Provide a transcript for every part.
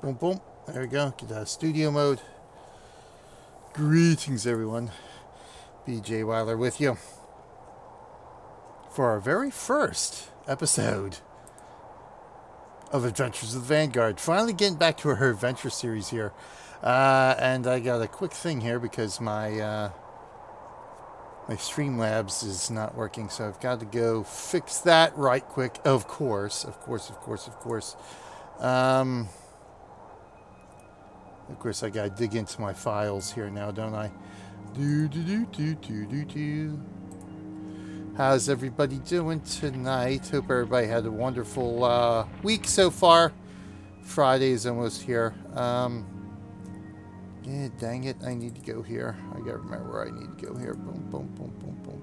Boom, boom. There we go. Get out of studio mode. Greetings, everyone. BJ Weiler with you for our very first episode of Adventures with Vanguard. Finally getting back to our adventure series here. And I got a quick thing here because my Streamlabs is not working, so I've got to go fix that right quick. Of course. Of course, I gotta dig into my files here now, don't I? How's everybody doing tonight? Hope everybody had a wonderful week so far. Friday is almost here. Yeah, dang it, I need to go here. I gotta remember where I need to go here. Boom, boom, boom, boom, boom.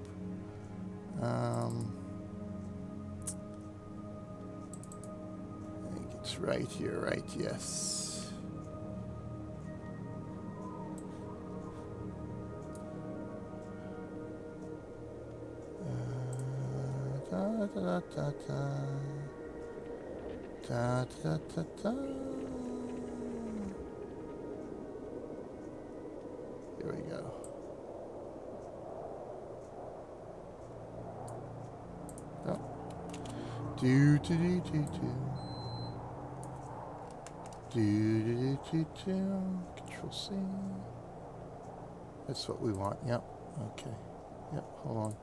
I think it's right here, right? Yes. Here we go. Oh. Control C. That's what we want. Yep. Okay. Yep. Hold on.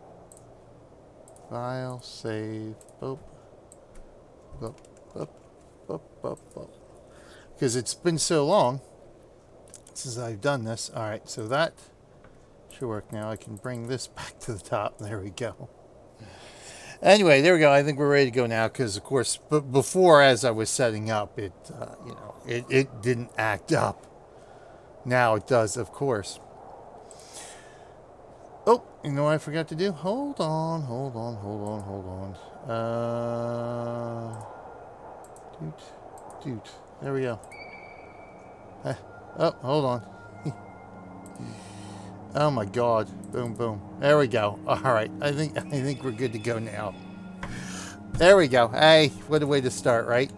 File, save, boop, boop, boop, boop, boop, boop. Because it's been so long since I've done this. All right, so that should work now. I can bring this back to the top. There we go. Anyway, there we go. I think we're ready to go now because, of course, before as I was setting up, it it didn't act up. Now it does, of course. Oh, you know what I forgot to do? Hold on. Dude. There we go. Oh, hold on. Oh my God. Boom, boom. There we go. All right. I think we're good to go now. There we go. Hey, what a way to start, right?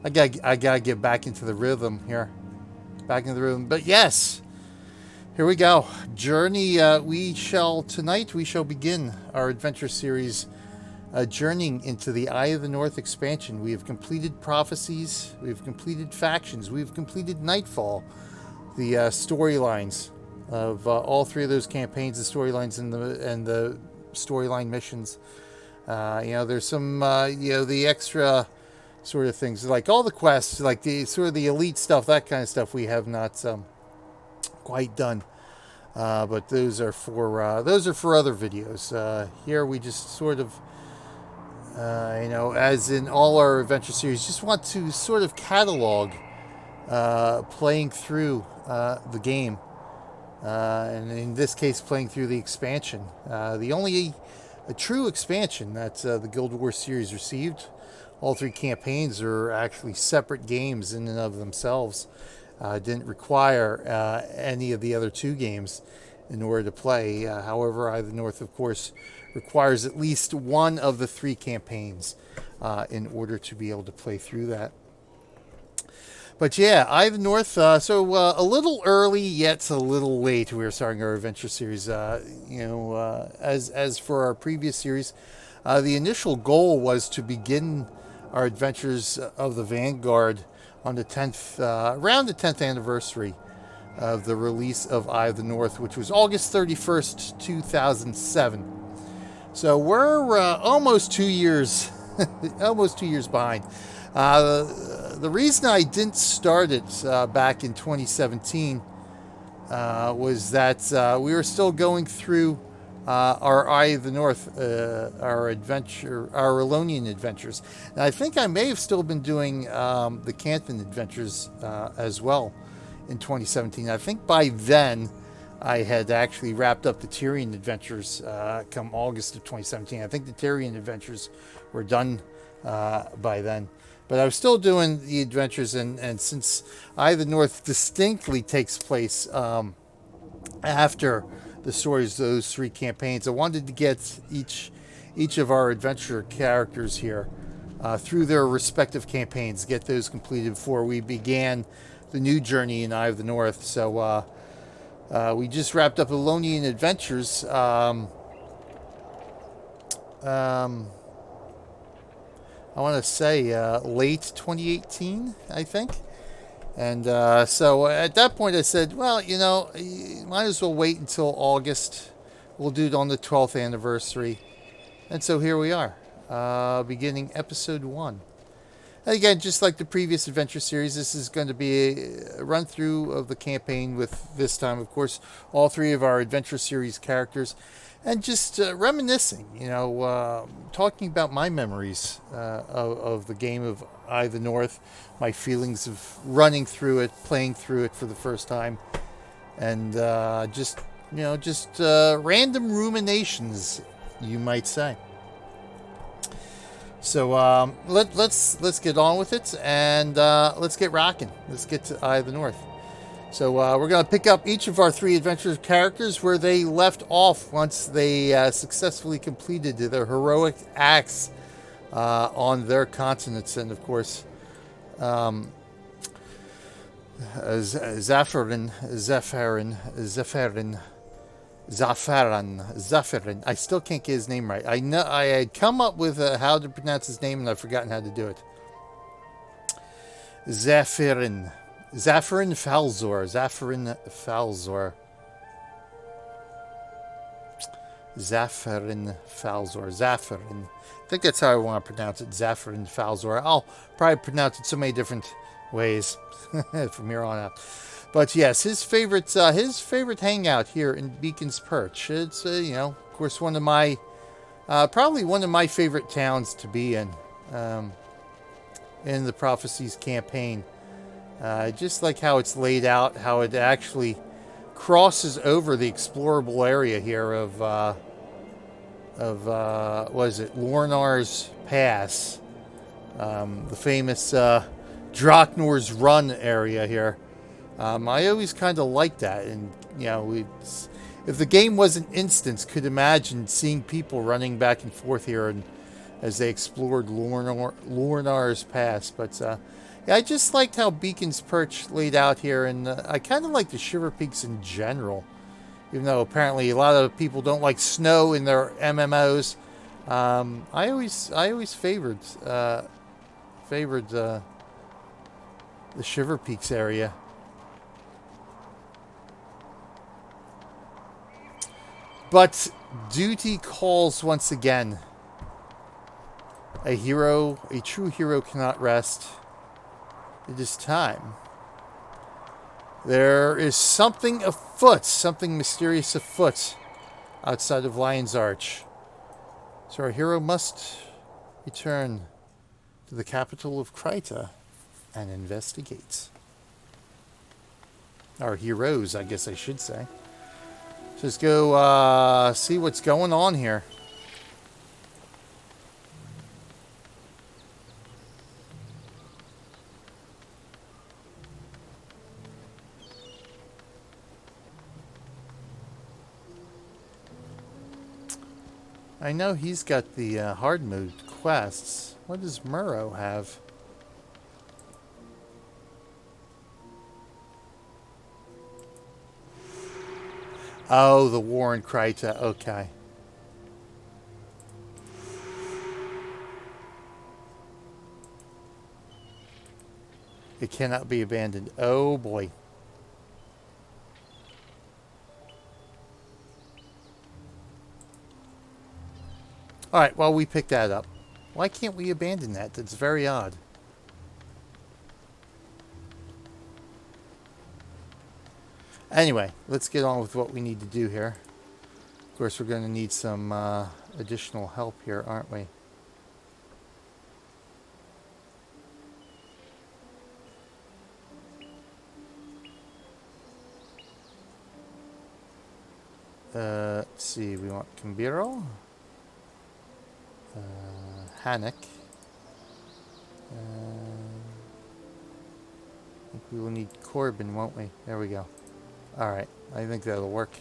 I gotta get back into the rhythm here. Back into the rhythm. But yes. Here we go. Journey. Tonight we shall begin our adventure series, journeying into the Eye of the North expansion. We have completed prophecies. We have completed factions. We have completed Nightfall. The storylines of all three of those campaigns, the storylines and the storyline missions. There's some the extra sort of things like all the quests, like the sort of the elite stuff, that kind of stuff. We have not quite done, but those are for other videos. Here we just sort of, as in all our adventure series, just want to sort of catalog playing through the game, and in this case, playing through the expansion, the only a true expansion that the Guild Wars series received. All three campaigns are actually separate games in and of themselves. Didn't require any of the other two games in order to play. However, Eye of the North, of course, requires at least one of the three campaigns in order to be able to play through that. But yeah, Eye of the North, so a little early, yet a little late. We're starting our adventure series. As for our previous series, the initial goal was to begin our adventures of the Vanguard on the 10th, around the 10th anniversary of the release of Eye of the North, which was August 31st, 2007. So we're almost 2 years, almost 2 years behind. The reason I didn't start it back in 2017 was that we were still going through our Eye of the North, our Elonian adventures. And I think I may have still been doing the Cantha adventures as well in 2017. I think by then I had actually wrapped up the Tyria adventures come August of 2017. I think the Tyria adventures were done by then. But I was still doing the adventures, and since Eye of the North distinctly takes place after the stories of those three campaigns, I wanted to get each of our adventure characters here through their respective campaigns, get those completed before we began the new journey in Eye of the North. So we just wrapped up Elonian Adventures. I want to say late 2018, I think. And so at that point I said, well, you know, you might as well wait until August. We'll do it on the 12th anniversary. And so here we are, beginning episode 1. And again, just like the previous adventure series, this is going to be a run-through of the campaign with, this time, of course, all 3 of our adventure series characters. And just reminiscing, you know, talking about my memories of the game of Eye of the North, my feelings of running through it, playing through it for the first time, and just random ruminations, you might say. So let's get on with it, and let's get rocking. Let's get to Eye of the North. So we're going to pick up each of our 3 adventure characters where they left off once they successfully completed their heroic acts on their continents. And of course, Zafarin. I still can't get his name right. I know I had come up with how to pronounce his name, and I've forgotten how to do it. Zafarin Falzor. I think that's how I want to pronounce it. Zafarin Falzor. I'll probably pronounce it so many different ways from here on out. But yes, his favorite hangout here in Beacon's Perch. It's of course one of my probably one of my favorite towns to be in the Prophecies campaign. Just like how it's laid out, how it actually crosses over the explorable area here of what is it, Lornar's Pass, the famous Draknor's Run area here. I always kind of like that, and if the game was an instance, could imagine seeing people running back and forth here, and as they explored Lornar's Pass, but. Yeah, I just liked how Beacon's Perch laid out here, and I kind of like the Shiver Peaks in general. Even though apparently a lot of people don't like snow in their MMOs, I always favored the Shiver Peaks area. But duty calls once again. A true hero cannot rest. It is time. There is something afoot, something mysterious afoot outside of Lion's Arch. So our hero must return to the capital of Cantha and investigate. Our heroes, I guess I should say. So let's go see what's going on here. I know he's got the hard mode quests. What does Murrow have? Oh, the war in Cantha. Okay. It cannot be abandoned. Oh, boy. Alright, well, we picked that up. Why can't we abandon that? That's very odd. Anyway, let's get on with what we need to do here. Of course, we're going to need some additional help here, aren't we? Let's see, we want Kambiro. Hannock. I think we will need Corbin, won't we? There we go. Alright, I think that'll work.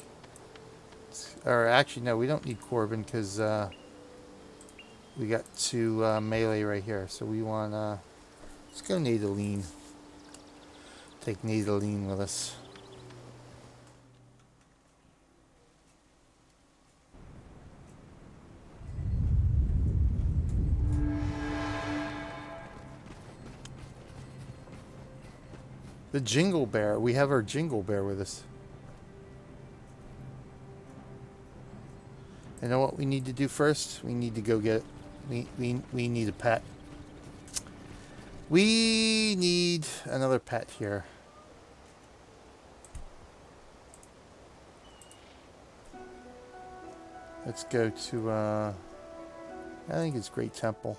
Or actually, no, we don't need Corbin because We got 2 melee right here, so we want let's go Nadaline. Take Nadaline with us. The Jingle Bear. We have our Jingle Bear with us. You know what we need to do first? We need to go get... We need a pet. We need another pet here. Let's go to... I think it's Great Temple.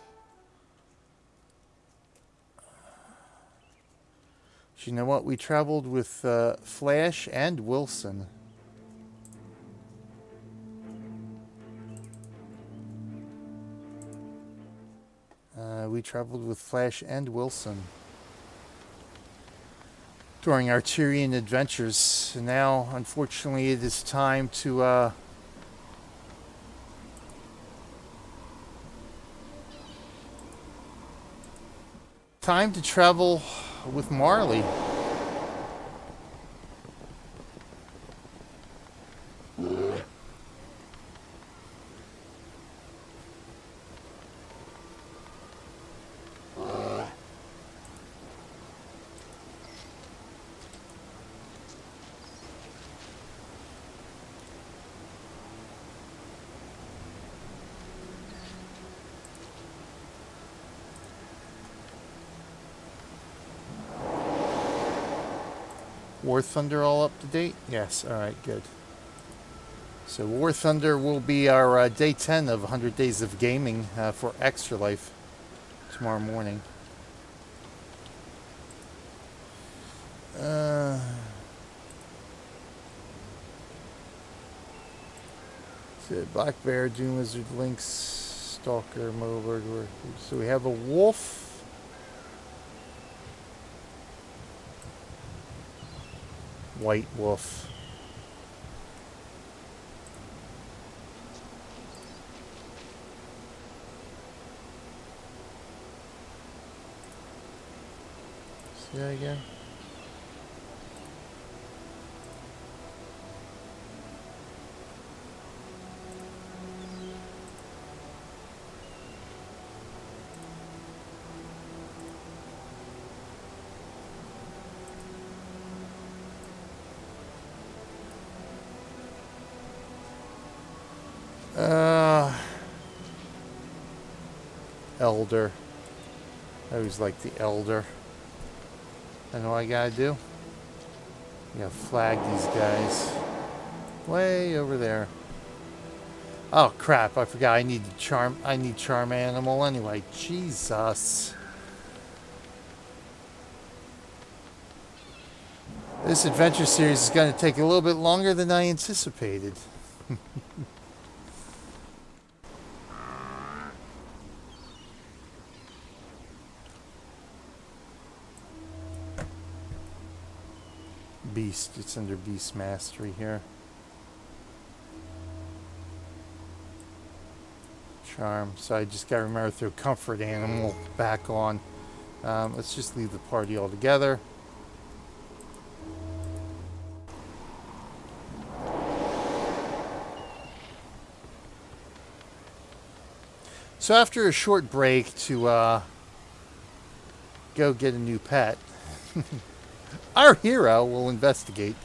You know what? We traveled with Flash and Wilson. We traveled with Flash and Wilson during our Tyrian adventures. And now, unfortunately, it is time to travel with Marley. War Thunder all up to date? Yes, alright, good. So War Thunder will be our day 10 of 100 Days of Gaming for Extra Life tomorrow morning. Black Bear, Doom Lizard, Lynx, Stalker, Mobird. So we have a wolf. White wolf. See that again? Elder. I always like the Elder. I know what I gotta do. I gotta flag these guys. Way over there. Oh crap, I forgot I need charm animal anyway. Jesus. This adventure series is gonna take a little bit longer than I anticipated. Beast, it's under Beast Mastery here. Charm, so I just gotta remember to throw Comfort Animal back on. Let's just leave the party altogether. So after a short break to go get a new pet, our hero will investigate.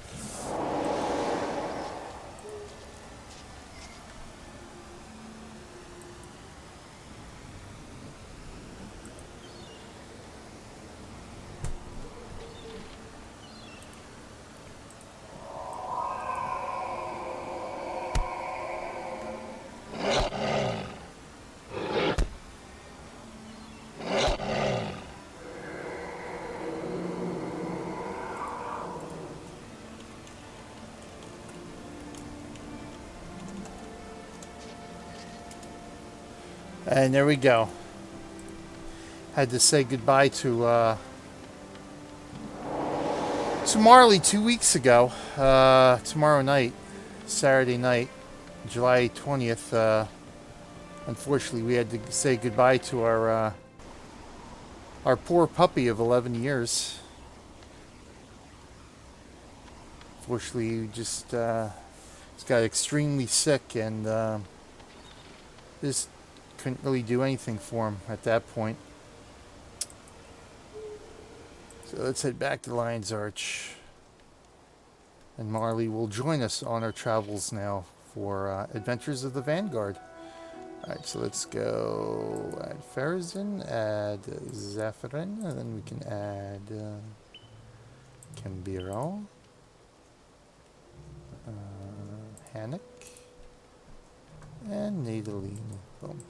And there we go. Had to say goodbye to Marley 2 weeks ago. Tomorrow night, Saturday night, July 20th, Unfortunately, we had to say goodbye to our poor puppy of 11 years. Fortunately, he just got extremely sick and just couldn't really do anything for him at that point. So let's head back to Lion's Arch. And Marley will join us on our travels now for Adventures of the Vanguard. Alright, so let's go add Farazin, add Zephyrin, and then we can add Kambiro, Hannock, and Nadaline. Boom.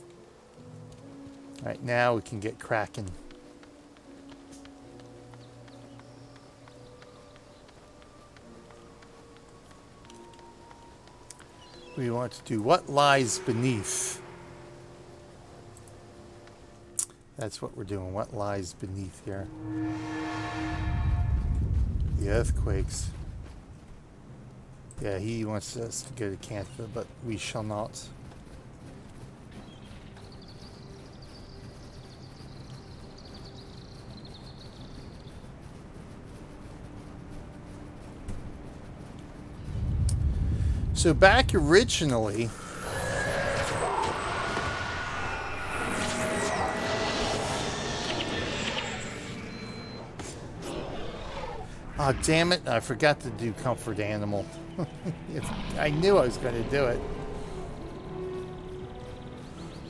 Alright, now we can get cracking. We want to do what lies beneath. That's what we're doing. What lies beneath here? The earthquakes. Yeah, he wants us to go to Cantha, but we shall not. So back originally, oh damn it, I forgot to do comfort animal. I knew I was going to do it.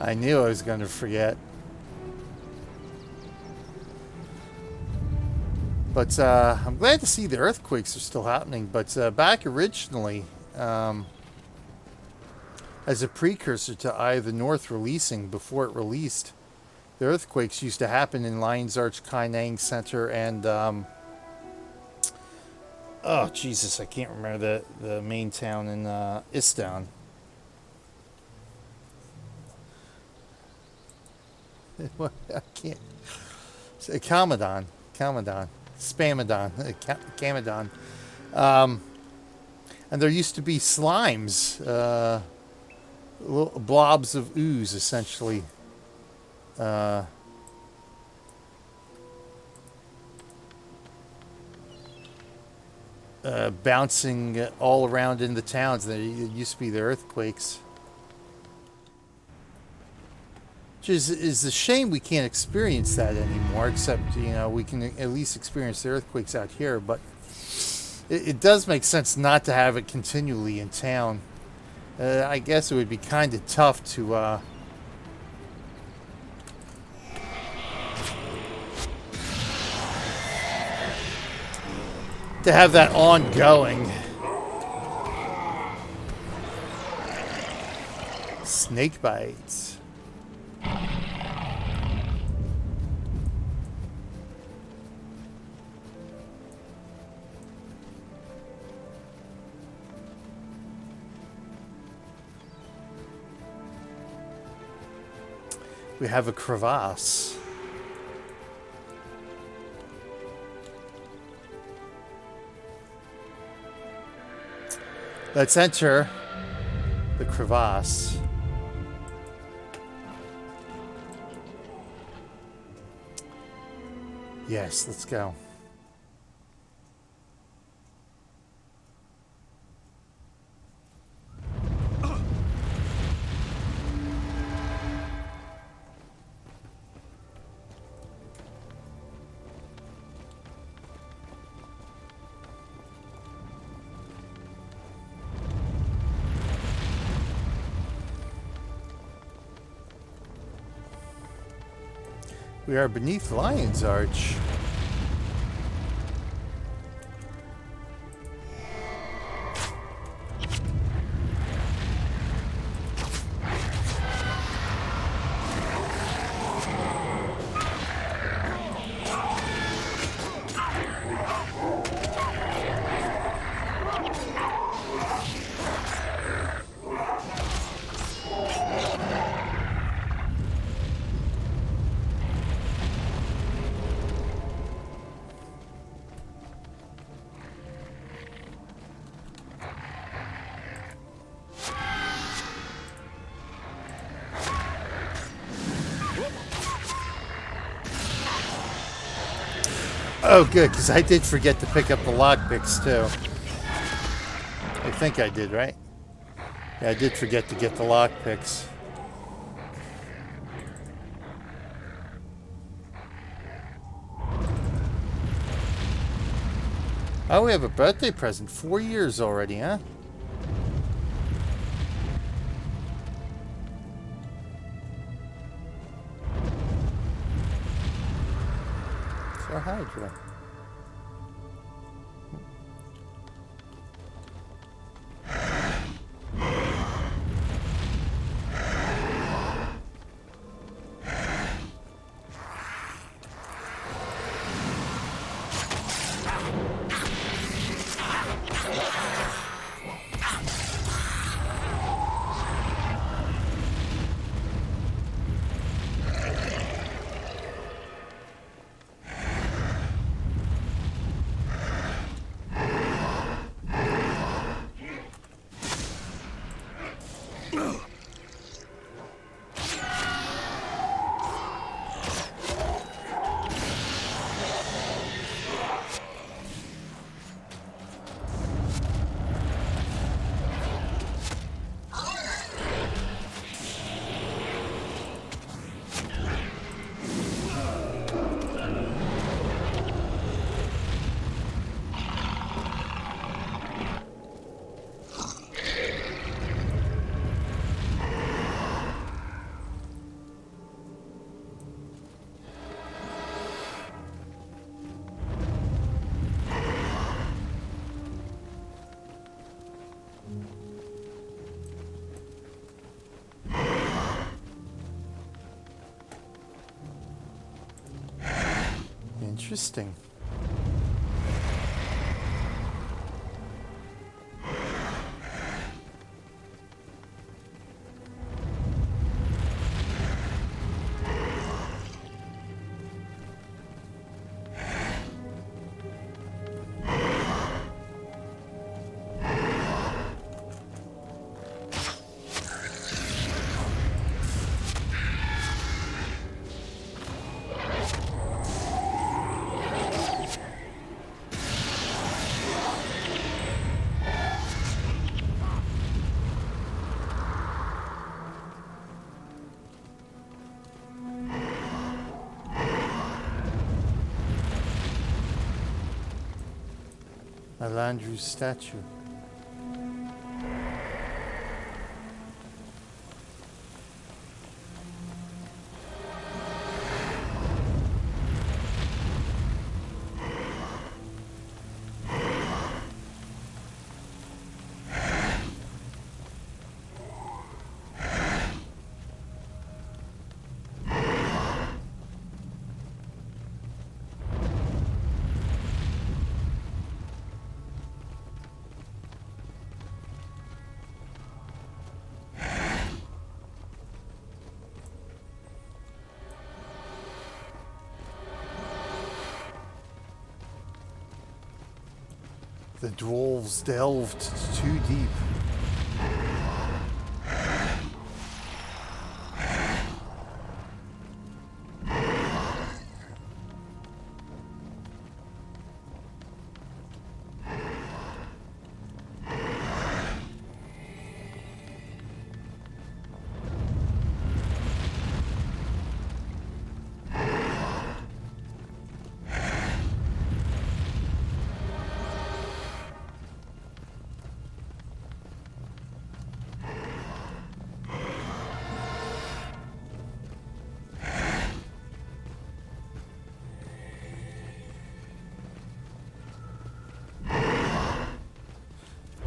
I knew I was going to forget. But I'm glad to see the earthquakes are still happening. But back originally, as a precursor to Eye of the North releasing, before it released, the earthquakes used to happen in Lion's Arch, Kainang Center, and oh Jesus, I can't remember the main town in Istown. I can't say Camadon, Spamadon, Camadon. And there used to be slimes, little blobs of ooze, essentially. Bouncing all around in the towns. There used to be the earthquakes. Which is a shame we can't experience that anymore, except, you know, we can at least experience the earthquakes out here, but it does make sense not to have it continually in town. I guess it would be kind of tough to have that ongoing. Snake bites. We have a crevasse. Let's enter the crevasse. Yes, let's go. We are beneath Lion's Arch. Oh, good, because I did forget to pick up the lockpicks, too. I think I did, right? Yeah, I did forget to get the lockpicks. Oh, we have a birthday present. 4 years already, huh? So Hydra. Interesting. A Landru statue. The dwarves delved too deep.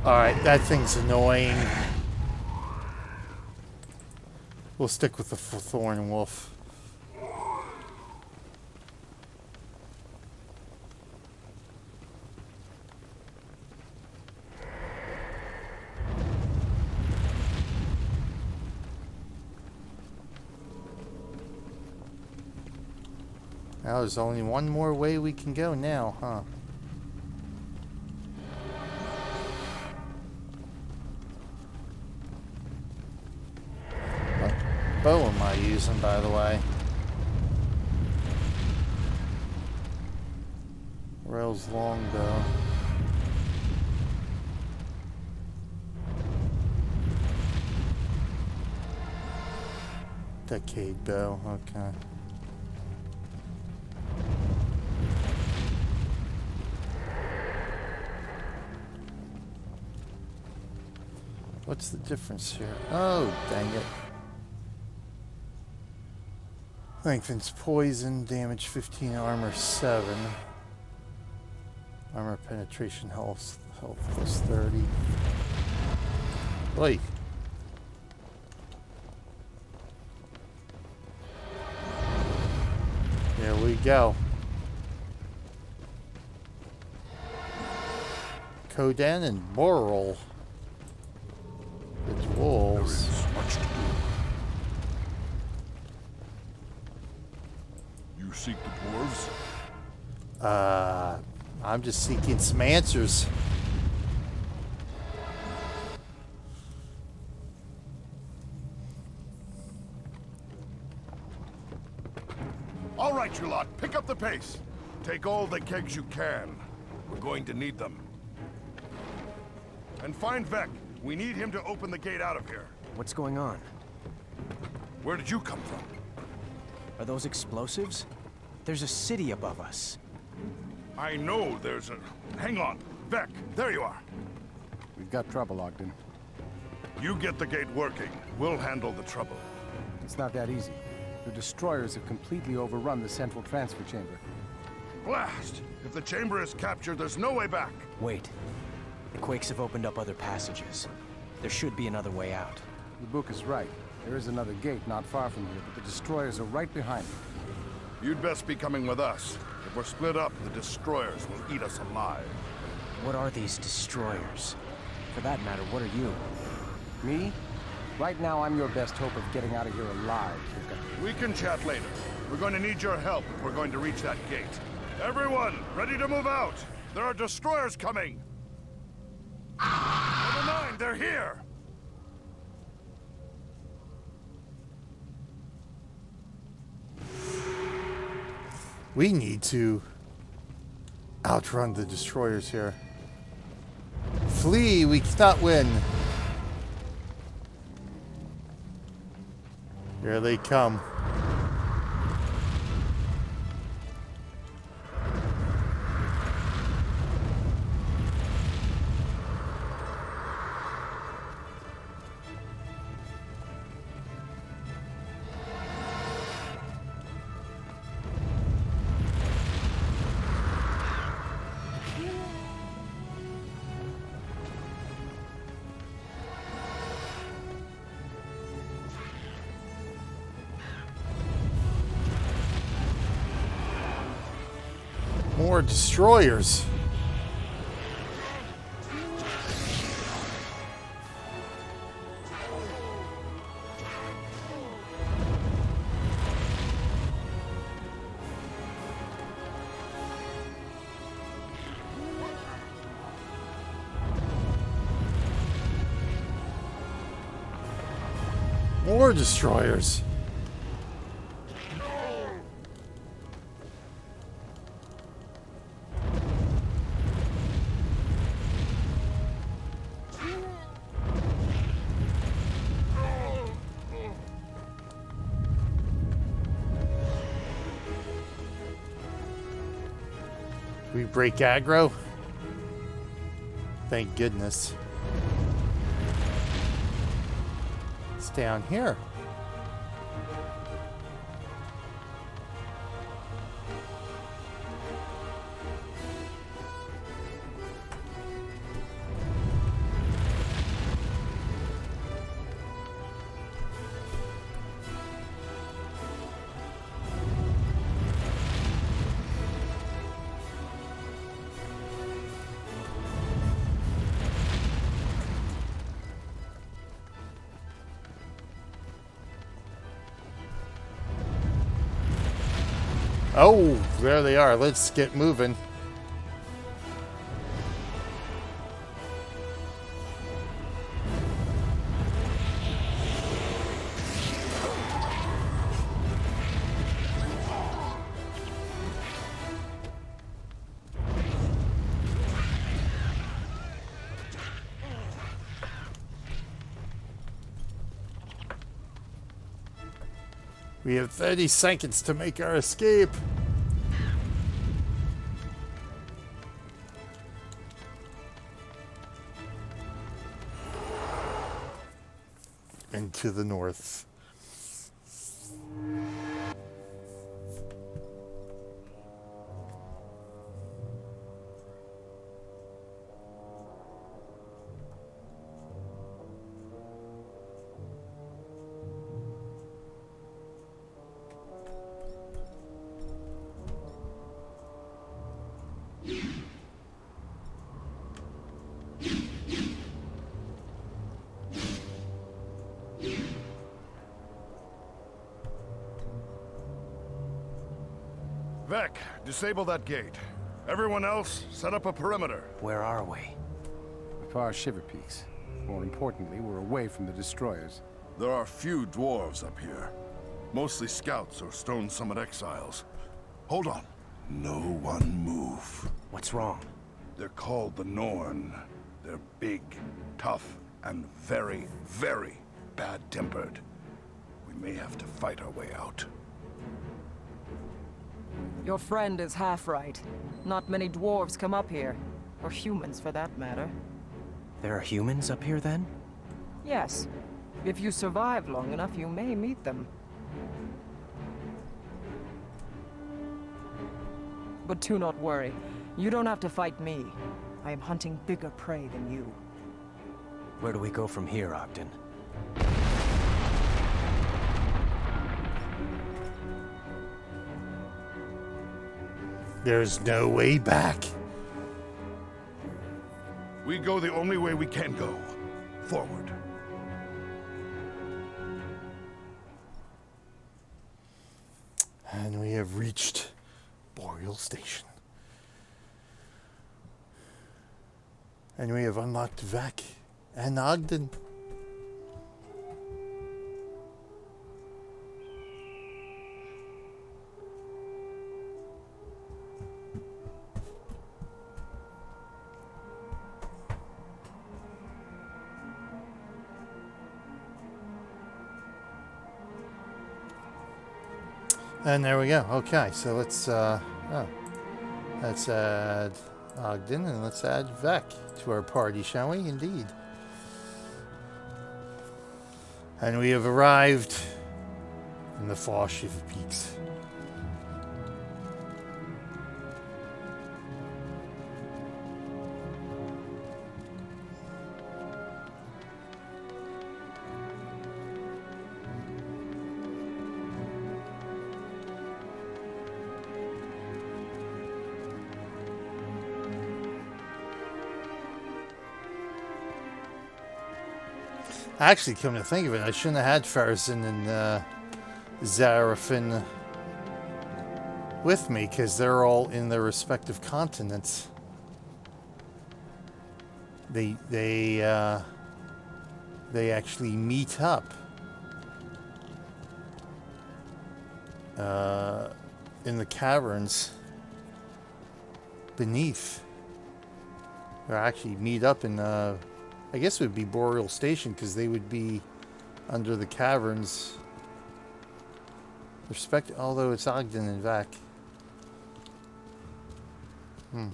Alright, that thing's annoying. We'll stick with the Thorn Wolf. Now there's only one more way we can go now, huh? What bow am I using, by the way? Charles Longbow. Decade bow, okay. What's the difference here? Oh, dang it. Lengthens poison, damage 15, armor 7. Armor penetration, health plus 30. Oi. There we go. Kodan and Boral. The wolves. There is much to do. You seek the dwarves? I'm just seeking some answers. All right, you lot, pick up the pace. Take all the kegs you can. We're going to need them. And find Vec. We need him to open the gate out of here. What's going on? Where did you come from? Are those explosives? There's a city above us. I know there's a... Hang on. Vec, there you are. We've got trouble, Ogden. You get the gate working. We'll handle the trouble. It's not that easy. The destroyers have completely overrun the central transfer chamber. Blast! If the chamber is captured, there's no way back. Wait. The Quakes have opened up other passages. There should be another way out. The book is right. There is another gate not far from here, but the destroyers are right behind it. You'd best be coming with us. If we're split up, the destroyers will eat us alive. What are these destroyers? For that matter, what are you? Me? Right now, I'm your best hope of getting out of here alive, Kika. We can chat later. We're going to need your help if we're going to reach that gate. Everyone, ready to move out! There are destroyers coming! Level 9, they're here! We need to outrun the destroyers here. Flee, we cannot win. Here they come. More destroyers. More destroyers. We break aggro? Thank goodness. It's down here. Oh, there they are. Let's get moving. We have 30 seconds to make our escape. And to the north. Vec, disable that gate. Everyone else, set up a perimeter. Where are we? The far Shiver Peaks. More importantly, we're away from the destroyers. There are few dwarves up here. Mostly scouts or Stone Summit exiles. Hold on. No one move. What's wrong? They're called the Norn. They're big, tough, and very, very bad-tempered. We may have to fight our way out. Your friend is half right. Not many dwarves come up here. Or humans, for that matter. There are humans up here, then? Yes. If you survive long enough, you may meet them. But do not worry. You don't have to fight me. I am hunting bigger prey than you. Where do we go from here, Ogden? There's no way back. We go the only way we can go. Forward. And we have reached Boreal Station. And we have unlocked Vec and Ogden. And there we go. Okay, so let's add Ogden and let's add Vec to our party, shall we? Indeed. And we have arrived in the far Shiver Peaks. Actually, come to think of it, I shouldn't have had Farazin and Zarafin with me because they're all in their respective continents. They actually meet up in the caverns beneath. They actually meet up in I guess it would be Boreal Station because they would be under the caverns. Although it's Ogden and Vec. So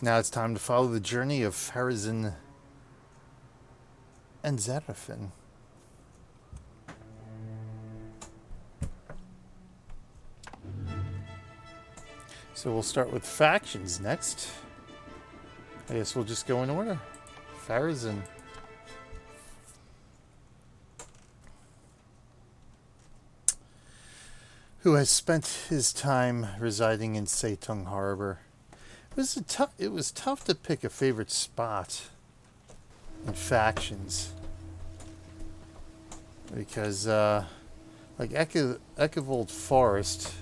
now it's time to follow the journey of Farazin and Zarafin. So we'll start with factions next. I guess we'll just go in order. Farazin. Who has spent his time residing in Seitung Harbor. It was tough to pick a favorite spot in factions. Because like Ekevold Forest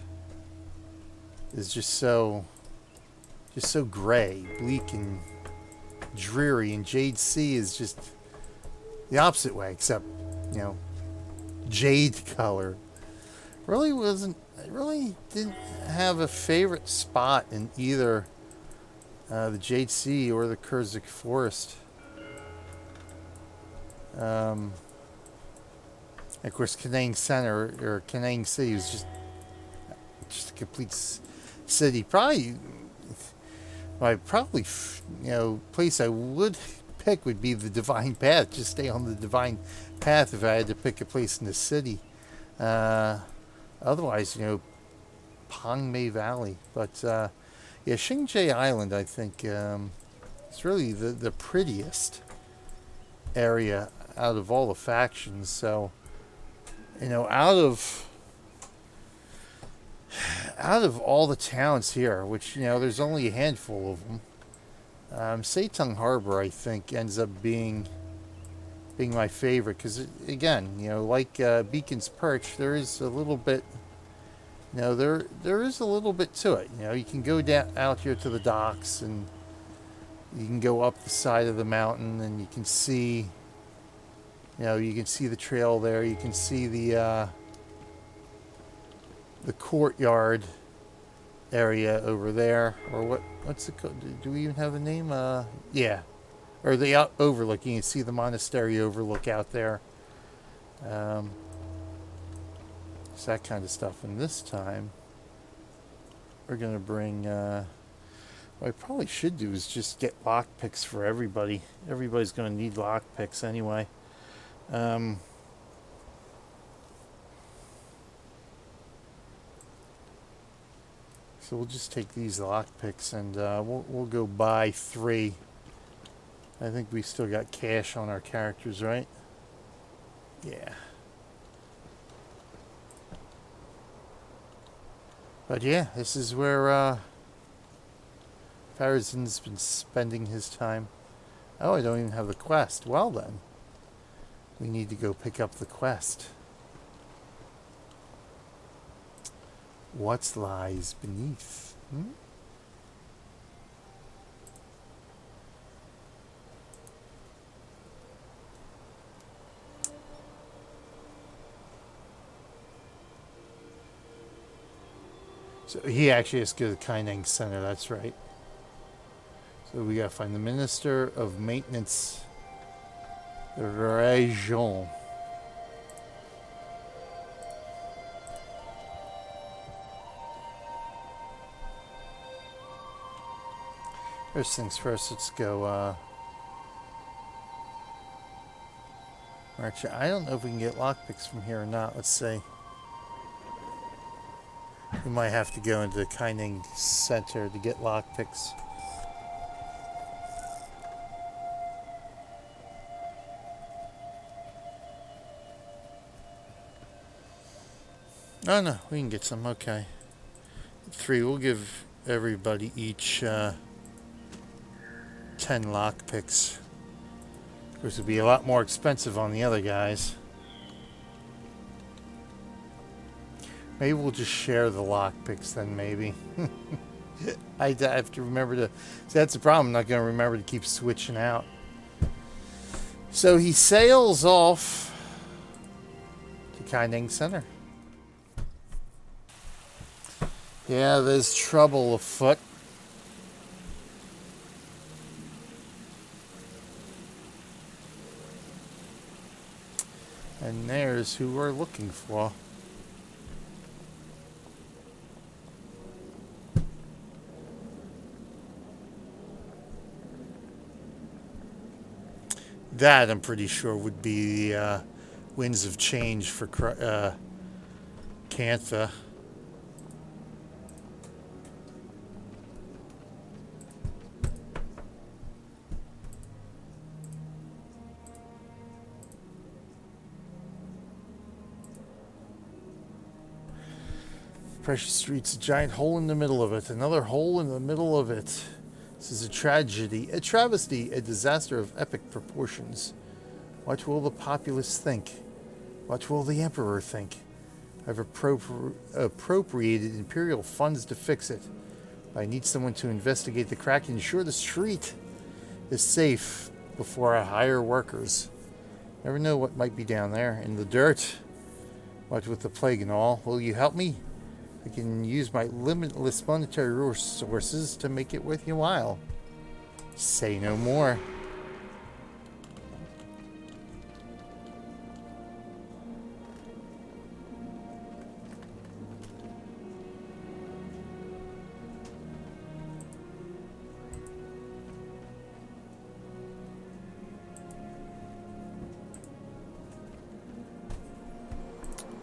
is just so gray, bleak, and dreary, and Jade Sea is just the opposite way, except, you know, jade color. I really didn't have a favorite spot in either the Jade Sea or the Kurzik Forest. Of course, Canang Center or Canang City was just a complete city. Probably, place I would pick would be the Divine Path. Just stay on the Divine Path if I had to pick a place in the city. Otherwise, Pangmei Valley. But yeah, Xingje Island, I think, it's really the prettiest area out of all the factions. So, out of all the towns here, which there's only a handful of them, Seitung Harbor, I think, ends up being my favorite because, again, like Beacon's Perch, there is a little bit. There is a little bit to it. You can go down out here to the docks, and you can go up the side of the mountain, and you can see. You can see the trail there. You can see the courtyard area over there, or what's it called? Do we even have a name? Yeah, or the overlook. You can see the monastery overlook out there. It's that kind of stuff. And this time, we're gonna bring. What I probably should do is just get lockpicks for everybody. Everybody's gonna need lockpicks anyway. So we'll just take these lockpicks and we'll go buy 3. I think we still got cash on our characters, right? Yeah. But yeah, this is where Farazan's been spending his time. Oh, I don't even have the quest. Well then, we need to go pick up the quest. What lies beneath? So he actually has to go to the Kaineng Center, that's right. So we gotta find the Minister of Maintenance, the Région. First things first, let's go, March. I don't know if we can get lockpicks from here or not. Let's see. We might have to go into the Kaining Center to get lockpicks. Oh no, we can get some, okay. 3, we'll give everybody each 10 lockpicks. Of course, it'll be a lot more expensive on the other guys. Maybe we'll just share the lockpicks then, maybe. I have to remember to... See, that's the problem. I'm not going to remember to keep switching out. So he sails off to Kaining Center. Yeah, there's trouble afoot. And there's who we're looking for. That, I'm pretty sure, would be the Winds of Change for Cantha. Precious Streets, a giant hole in the middle of it. Another hole in the middle of it. This is a tragedy, a travesty, a disaster of epic proportions. What will the populace think? What will the Emperor think? I've appropriated Imperial funds to fix it. I need someone to investigate the crack and ensure the street is safe before I hire workers. Never know what might be down there in the dirt. What with the plague and all. Will you help me? I can use my limitless monetary resources to make it worth your while. Say no more.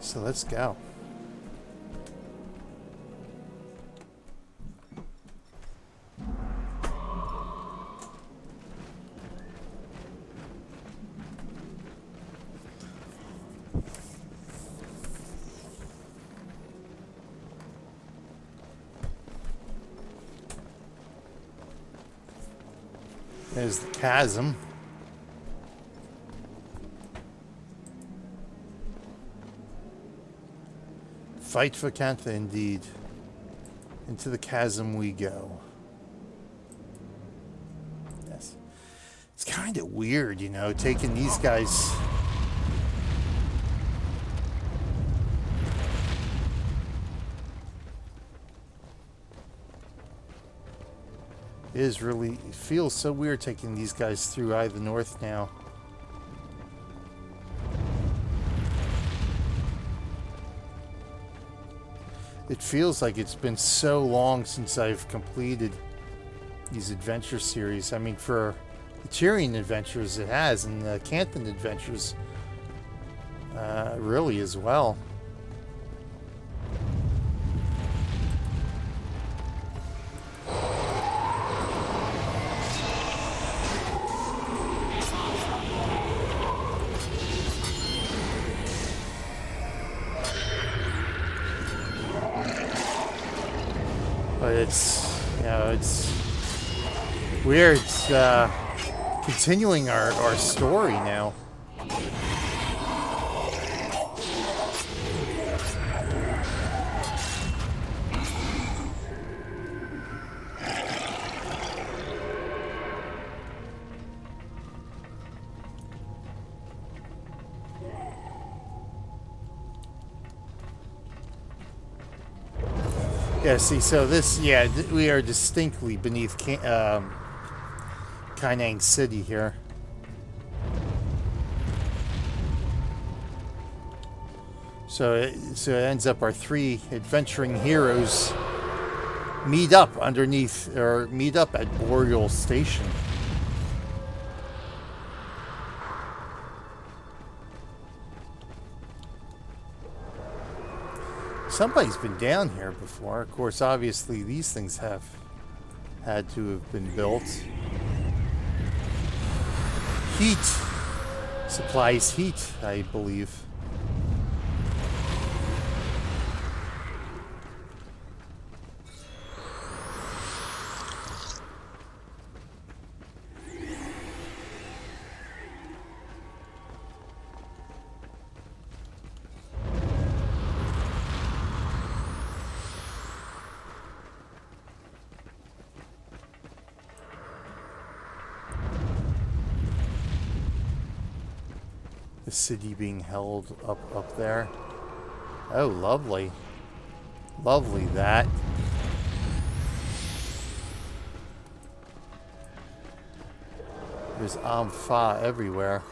So let's go. There's the chasm. Fight for Cantha, indeed. Into the chasm we go. Yes. It's kind of weird, you know, taking these guys. It feels so weird taking these guys through Eye of the North now. It feels like it's been so long since I've completed these adventure series. I mean, for the Tyrian adventures it has, and the Cantha adventures really as well. But it's, you know, it's weird. It's continuing our story now. Yeah, see, so this, yeah, we are distinctly beneath Kainang City here. So it ends up our three adventuring heroes meet up at Boreal Station. Somebody's been down here before. Of course, obviously, these things have had to have been built. Heat supplies heat, I believe. The city being held up there. Oh, lovely. Lovely that. There's Ampha everywhere.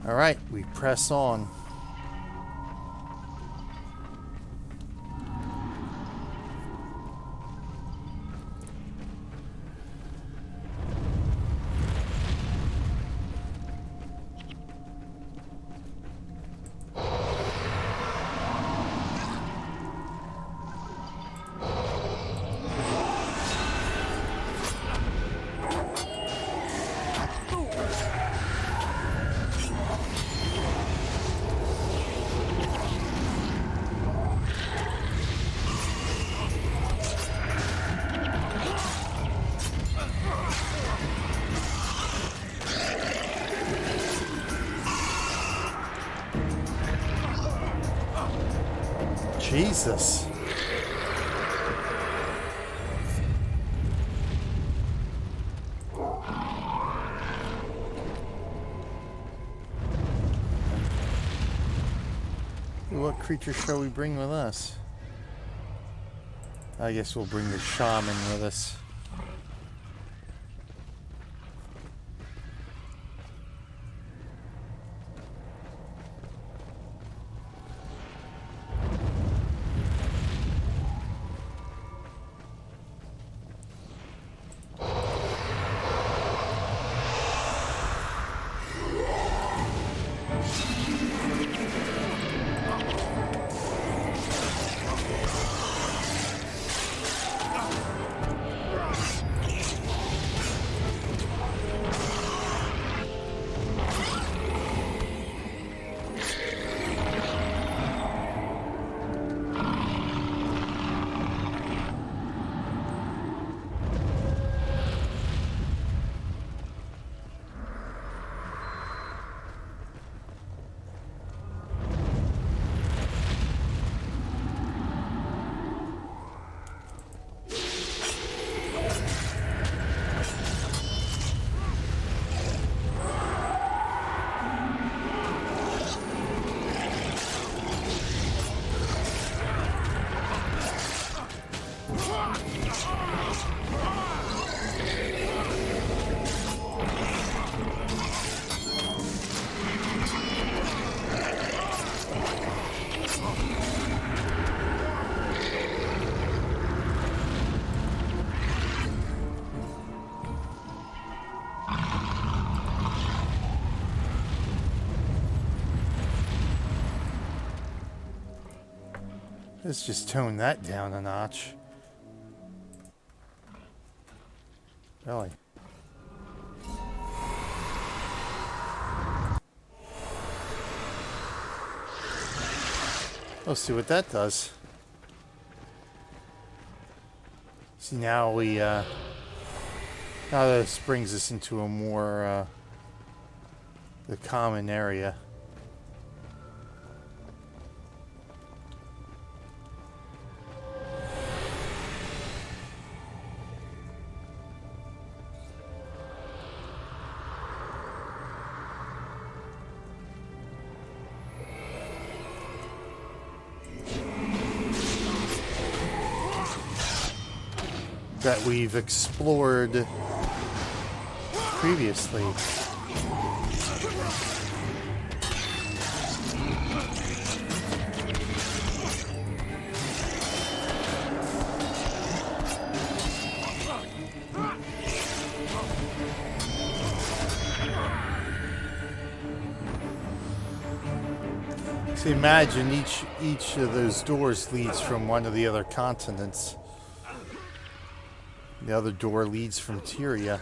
All right, we press on. Jesus. What creature shall we bring with us? I guess we'll bring the shaman with us. Let's just tone that down a notch. Really? Let's see what that does. See, now we, now this brings us into a more, the common area. That we've explored previously. So imagine each of those doors leads from one of the other continents. The other door leads from Tyria.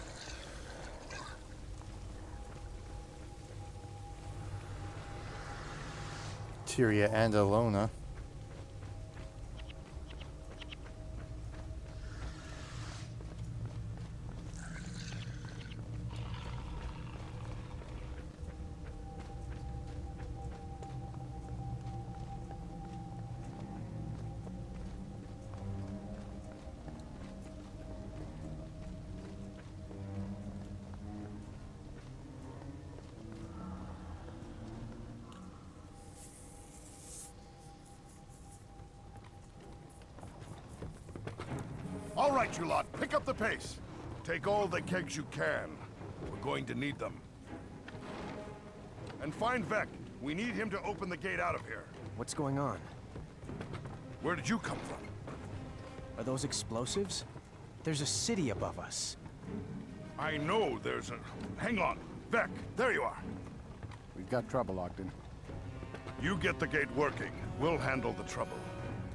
Tyria and Elona. All right, you lot, pick up the pace. Take all the kegs you can. We're going to need them. And find Vec. We need him to open the gate out of here. What's going on? Where did you come from? Are those explosives? There's a city above us. I know there's a... Hang on. Vec, there you are. We've got trouble, Ogden. You get the gate working. We'll handle the trouble.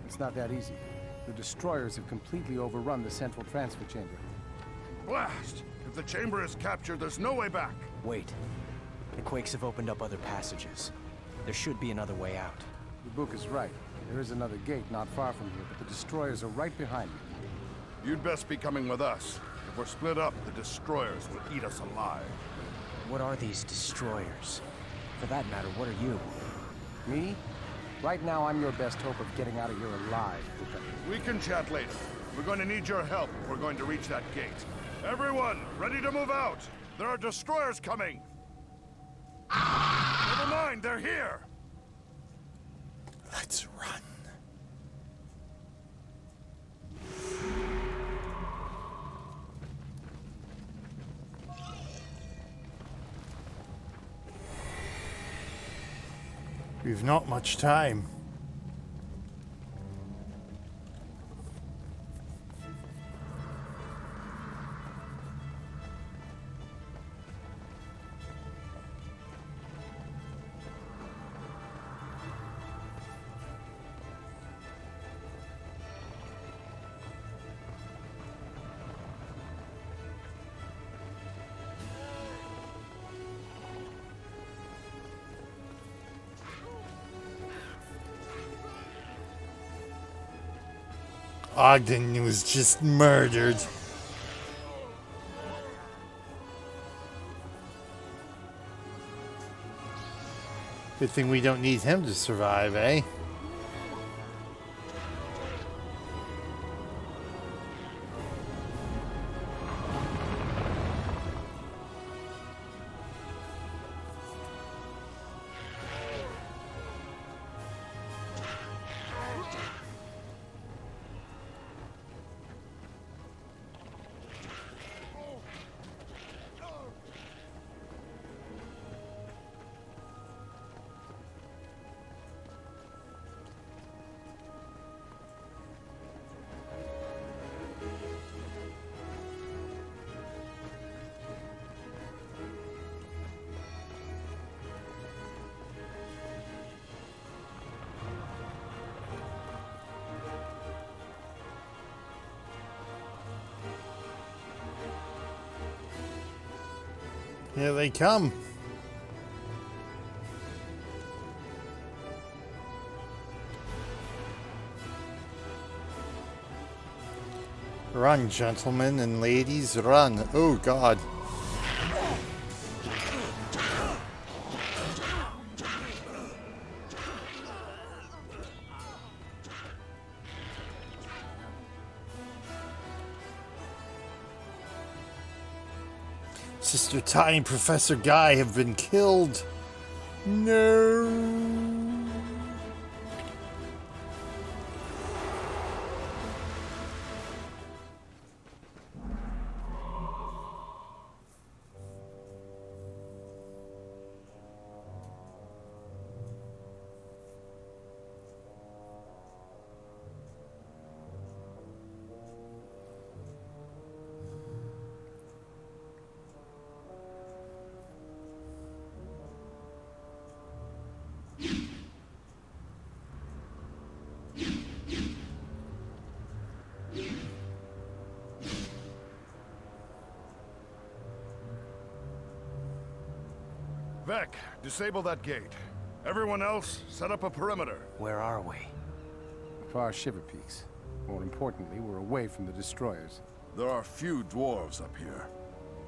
It's not that easy. The destroyers have completely overrun the central transfer chamber. Blast! If the chamber is captured, there's no way back. Wait. The quakes have opened up other passages. There should be another way out. The book is right. There is another gate not far from here, but the destroyers are right behind it. You'd best be coming with us. If we're split up, the destroyers will eat us alive. What are these destroyers? For that matter, what are you? Me? Right now, I'm your best hope of getting out of here alive, Lieutenant. We can chat later. We're going to need your help if we're going to reach that gate. Everyone, ready to move out! There are destroyers coming! Level 9, they're here! Let's run. We've not much time. Ogden was just murdered. Good thing we don't need him to survive, eh? Here they come. Run, gentlemen and ladies, run. Oh, God. Sister Ty and Professor Guy have been killed. No. Vec, disable that gate. Everyone else, set up a perimeter. Where are we? Far Shiver Peaks. More importantly, we're away from the destroyers. There are few dwarves up here.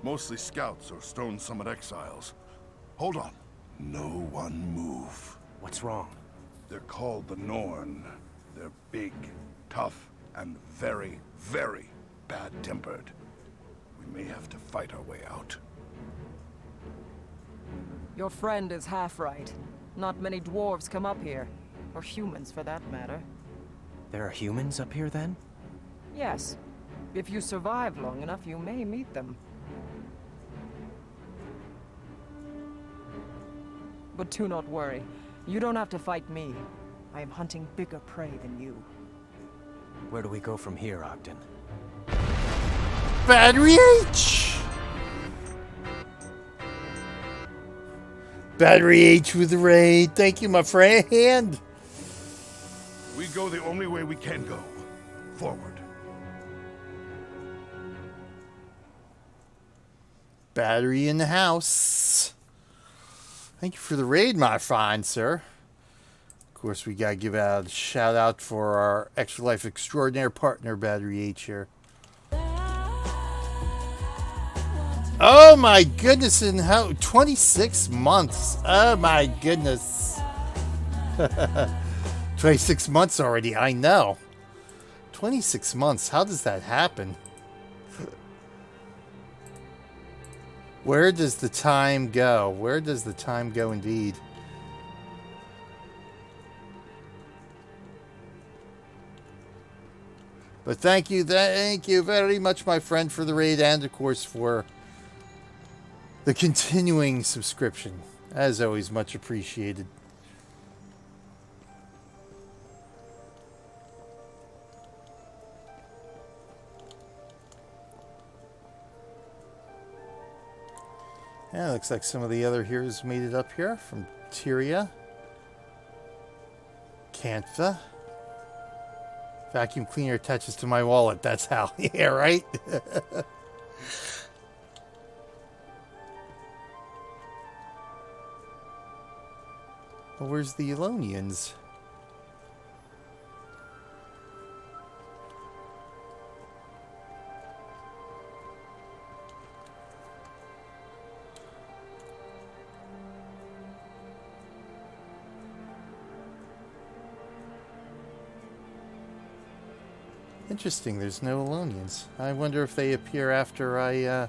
Mostly scouts or Stone Summit exiles. Hold on. No one move. What's wrong? They're called the Norn. They're big, tough, and very, very bad-tempered. We may have to fight our way out. Your friend is half right. Not many dwarves come up here. Or humans, for that matter. There are humans up here, then? Yes. If you survive long enough, you may meet them. But do not worry. You don't have to fight me. I am hunting bigger prey than you. Where do we go from here, Ogden? Battery H! Battery H with the raid. Thank you, my friend. We go the only way we can go. Forward. Battery in the house. Thank you for the raid, my fine sir. Of course, we gotta give out a shout out for our Extra Life Extraordinaire partner, Battery H here. Oh my goodness, and how 26 months. Oh my goodness. 26 months already, I know. 26 months, how does that happen? Where does the time go? Where does the time go indeed? But thank you very much, my friend, for the raid and, of course, for the continuing subscription. As always, much appreciated. Yeah, looks like some of the other heroes made it up here. From Tyria. Cantha. Vacuum cleaner attaches to my wallet. That's how. Yeah, right? Well, where's the Elonians? Interesting, there's no Elonians. I wonder if they appear after I,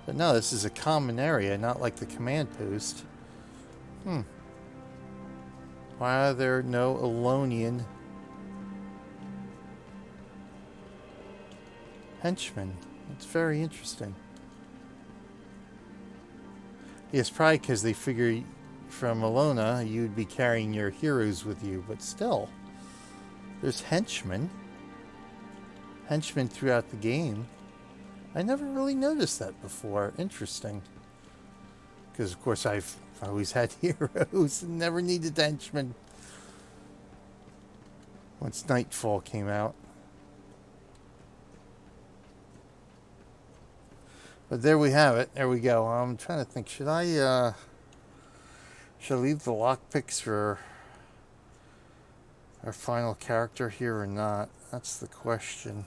But no, this is a common area, not like the command post. Why are there no Elonian henchmen? It's very interesting. Yes, probably because they figure from Elona you'd be carrying your heroes with you, but still. There's henchmen. Henchmen throughout the game. I never really noticed that before. Interesting. Because, of course, I've always had heroes and never needed henchmen. Once Nightfall came out. But there we have it. There we go. I'm trying to think. Should I leave the lockpicks for our final character here or not? That's the question.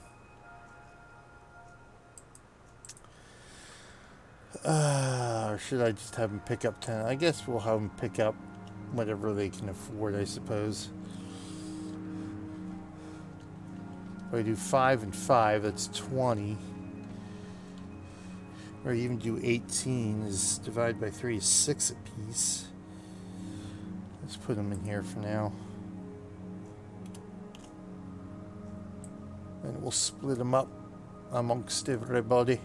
Or should I just have them pick up 10? I guess we'll have them pick up whatever they can afford, I suppose. If I do 5 and 5, that's 20. Or even do 18 is divided by 3 is 6 apiece. Let's put them in here for now. And we'll split them up amongst everybody.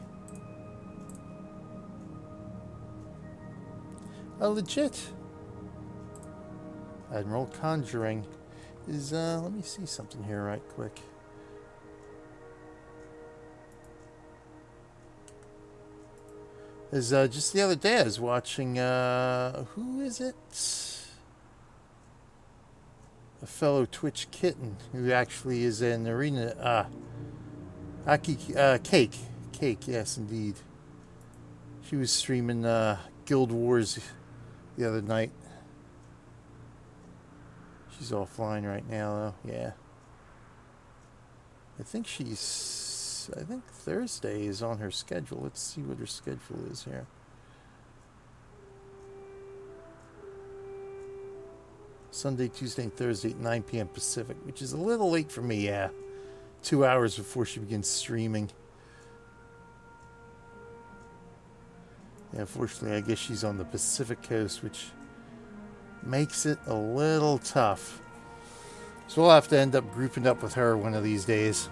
Oh, legit. Admiral Conjuring is, let me see something here right quick. Is, just the other day I was watching, who is it? A fellow Twitch kitten who actually is in arena, Cake. Cake, yes, indeed. She was streaming, Guild Wars the other night. She's offline right now, though. Yeah. I think Thursday is on her schedule. Let's see what her schedule is here. Sunday, Tuesday, and Thursday at 9 p.m. Pacific, which is a little late for me, yeah. 2 hours before she begins streaming. Yeah, unfortunately, I guess she's on the Pacific Coast, which makes it a little tough. So we'll have to end up grouping up with her one of these days.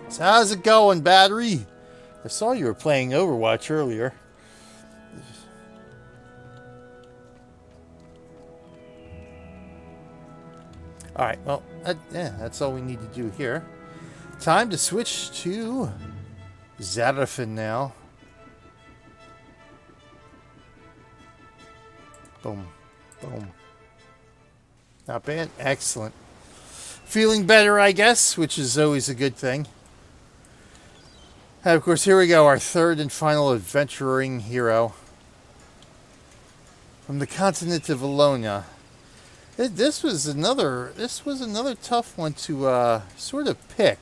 So how's it going, Battery? I saw you were playing Overwatch earlier. Alright, well, that's all we need to do here. Time to switch to Zarafin now. Boom. Boom. Not bad. Excellent. Feeling better, I guess, which is always a good thing. And of course, here we go. Our third and final adventuring hero. From the continent of Elona. This was another tough one to sort of pick.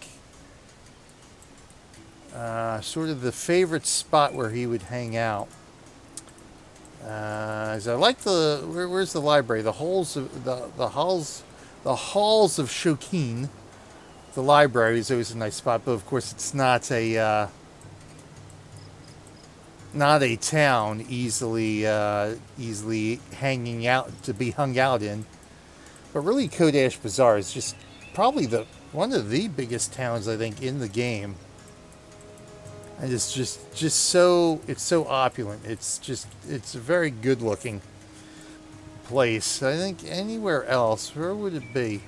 Sort of the favorite spot where he would hang out. As I like where's the library? The halls the halls of Shokin. The library is always a nice spot, but of course it's not a town easily hanging out to be hung out in. But really, Kodash Bazaar is just probably one of the biggest towns, I think, in the game. And it's just so opulent. It's a very good looking place. I think anywhere else, where would it be?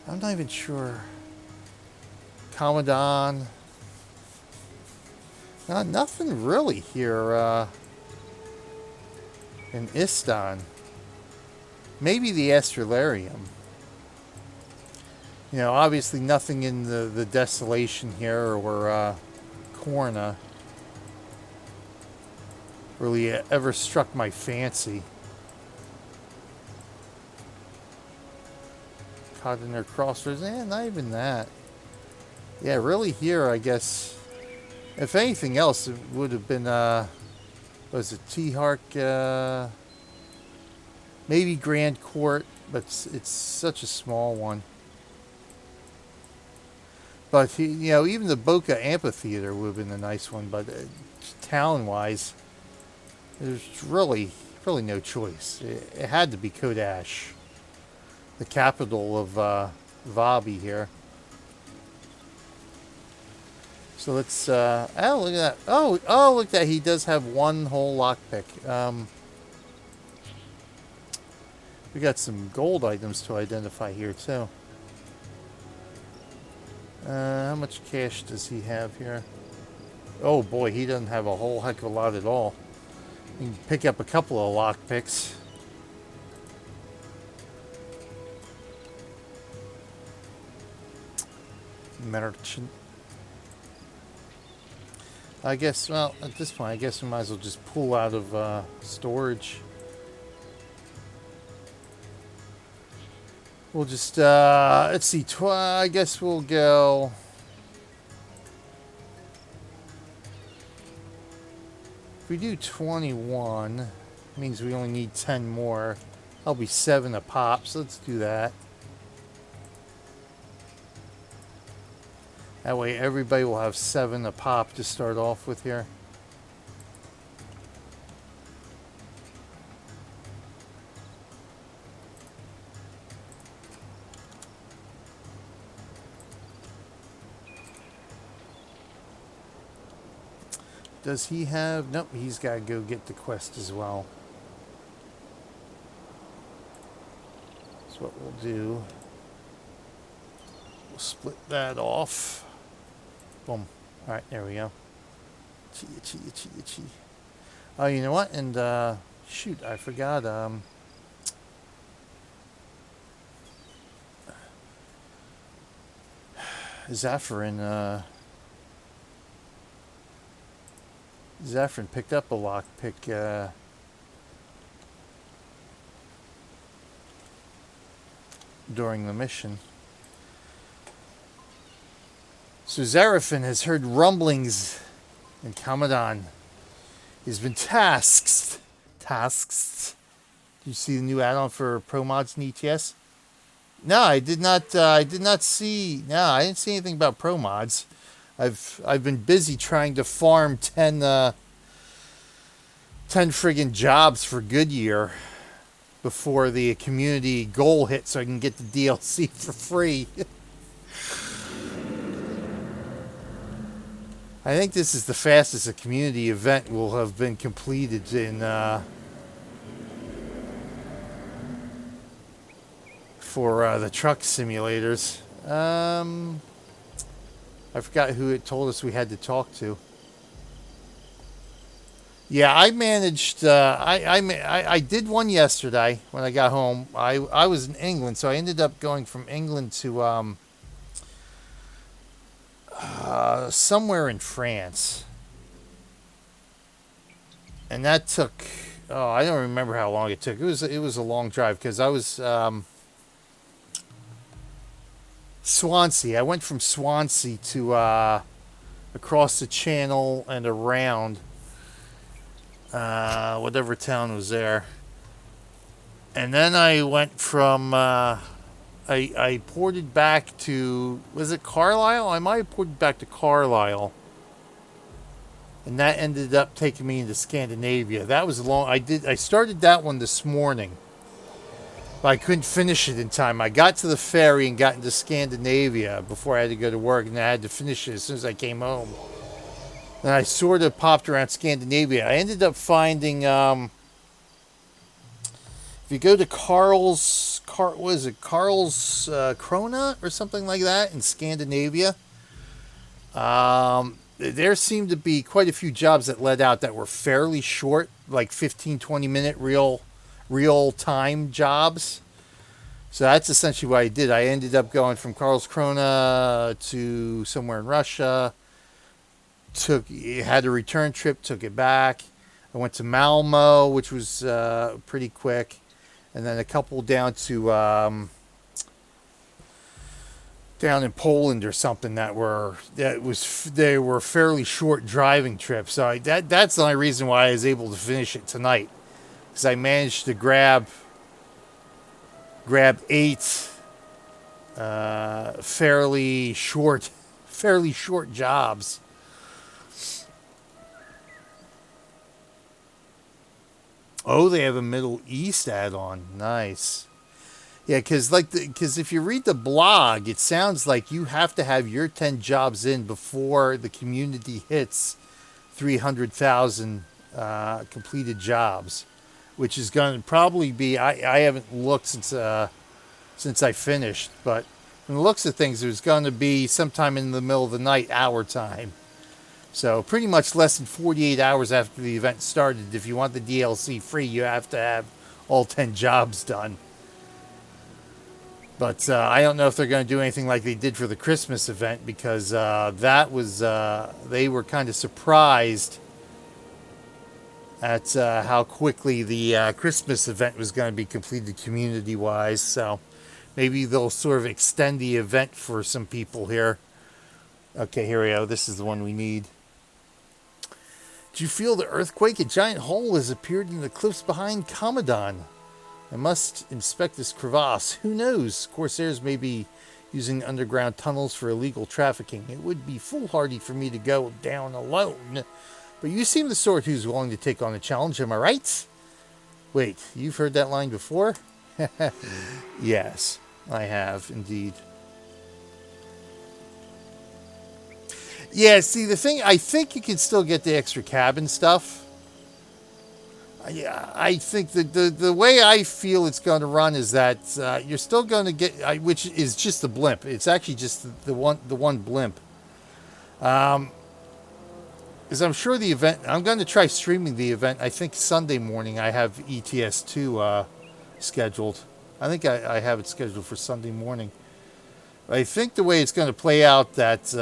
I'm not even sure. Commandant. Nothing really here in Istan. Maybe the Astrolarium. You know, obviously nothing in the Desolation here or Corna really ever struck my fancy. Caught in their crossroads. Not even that. Yeah, really here, I guess. If anything else, it would have been, was it T-Hark, maybe Grand Court, but it's such a small one. But, you know, even the Boca Amphitheater would have been a nice one, but town-wise, there's really no choice. It had to be Kodash, the capital of Vabi here. So let's, oh, look at that. Oh, look at that. He does have one whole lockpick. We got some gold items to identify here, too. How much cash does he have here? Oh, boy, he doesn't have a whole heck of a lot at all. You can pick up a couple of lockpicks. Merchant. I guess, well, at this point, I guess we might as well just pull out of storage. We'll just, let's see, I guess we'll go... If we do 21, it means we only need 10 more. That'll be 7 a pop, so let's do that. That way everybody will have 7 a pop to start off with here. Does he have... Nope, he's got to go get the quest as well. That's what we'll do. We'll split that off. Boom. Alright, there we go. Chi. Oh, you know what? And, shoot, I forgot, Zephyrin picked up a lockpick, during the mission. So Zarafin has heard rumblings in Kamadan. He's been tasked. Did you see the new add-on for Pro Mods and ETS? No, I did not. I did not see. No, I didn't see anything about Pro Mods. I've been busy trying to farm 10 friggin' jobs for Goodyear before the community goal hit, so I can get the DLC for free. I think this is the fastest a community event will have been completed in for the truck simulators. I forgot who it told us we had to talk to. Yeah, I managed. I did one yesterday when I got home. I was in England, so I ended up going from England to somewhere in France, and that took. Oh, I don't remember how long it took. It was a long drive because I was Swansea. I went from Swansea to across the channel and around whatever town was there. And then I went from I ported back to, was it Carlisle? I might have ported back to Carlisle. And that ended up taking me into Scandinavia. That was long. I started that one this morning, but I couldn't finish it in time. I got to the ferry and got into Scandinavia before I had to go to work, and I had to finish it as soon as I came home. And I sort of popped around Scandinavia. I ended up finding, if you go to Karl's Krona or something like that in Scandinavia, there seemed to be quite a few jobs that led out that were fairly short, like 15, 20-minute real-time jobs. So that's essentially what I did. I ended up going from Karlskrona to somewhere in Russia. Had a return trip, took it back. I went to Malmo, which was pretty quick. And then a couple down to... down in Poland or something they were fairly short driving trips. So that's the only reason why I was able to finish it tonight, because I managed to grab 8 fairly short jobs. Oh, they have a Middle East add-on. Nice. Yeah, because if you read the blog, it sounds like you have to have your 10 jobs in before the community hits 300,000 completed jobs, which is going to probably be. I haven't looked since I finished, but from the looks of things, it was going to be sometime in the middle of the night, our time. So pretty much less than 48 hours after the event started. If you want the DLC free, you have to have all 10 jobs done. But I don't know if they're going to do anything like they did for the Christmas event, because that was they were kind of surprised at how quickly the Christmas event was going to be completed community-wise. So maybe they'll sort of extend the event for some people here. Okay, here we go. This is the one we need. Did you feel the earthquake? A giant hole has appeared in the cliffs behind Commandant. I must inspect this crevasse. Who knows? Corsairs may be using underground tunnels for illegal trafficking. It would be foolhardy for me to go down alone. But you seem the sort who's willing to take on a challenge, am I right? Wait, you've heard that line before? Yes, I have, indeed. Yeah, see, the thing, I think you can still get the extra cabin stuff. Yeah, I think that the way I feel it's going to run is that you're still going to get, which is just the blimp. It's actually just the one blimp. Because I'm sure the event, I'm going to try streaming the event. I think Sunday morning I have ETS2 scheduled. I think I have it scheduled for Sunday morning. I think the way it's going to play out that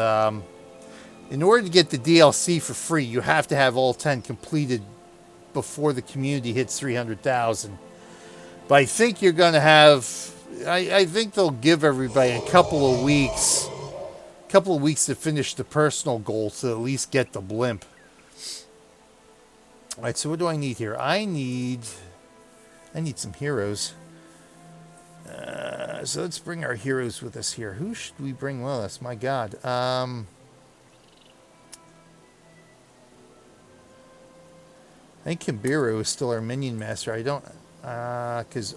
in order to get the DLC for free, you have to have all 10 completed before the community hits 300,000. But I think you're going to have, I think they'll give everybody a couple of weeks to finish the personal goal to at least get the blimp. All right, so what do I need here? I need some heroes. So let's bring our heroes with us here. Who should we bring with us? My God. I think Kimbiru is still our minion master. I don't, because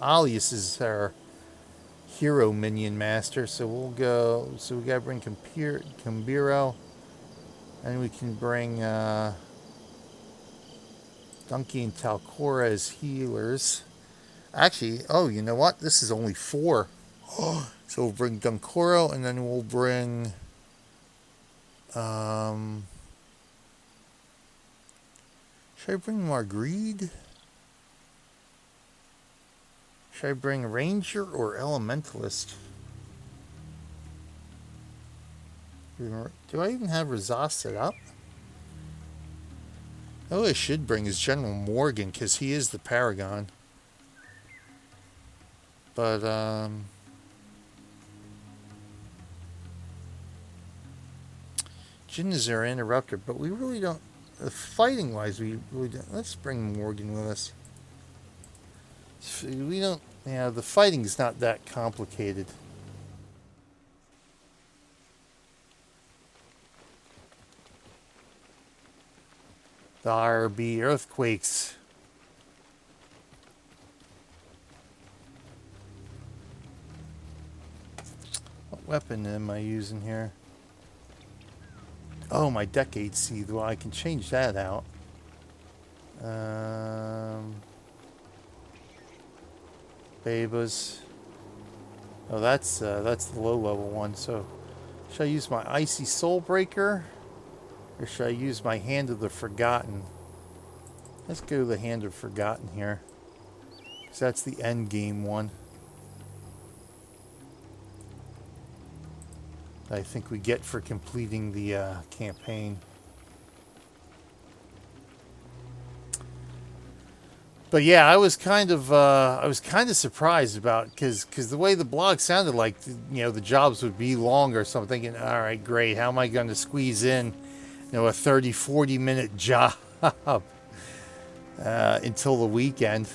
Alias is our hero minion master. So we'll go. So we gotta bring Kimbiru, and we can bring Donkey and Talcora as healers. Actually, oh, you know what? This is only 4. So we'll bring Dunkoro, and then we'll bring should I bring Margreed? Should I bring Ranger or Elementalist? Do I even have Razas set up? Oh, I should bring is General Morgan, because he is the Paragon. But, Jin is our interrupter, but we really don't, fighting-wise, we really don't. Let's bring Morgan with us. We don't, Yeah, the fighting's not that complicated. The RB earthquakes. What weapon am I using here? Oh, my decade seed. Well, I can change that out. Babas. Oh, that's the low level one. So, should I use my icy soul breaker, or should I use my hand of the forgotten? Let's go the hand of forgotten here, because that's the end game one. I think we get for completing the campaign. But yeah, I was kind of surprised about because the way the blog sounded like, you know, the jobs would be longer. So I'm thinking, all right, great. How am I going to squeeze in, you know, a 30-40 minute job until the weekend?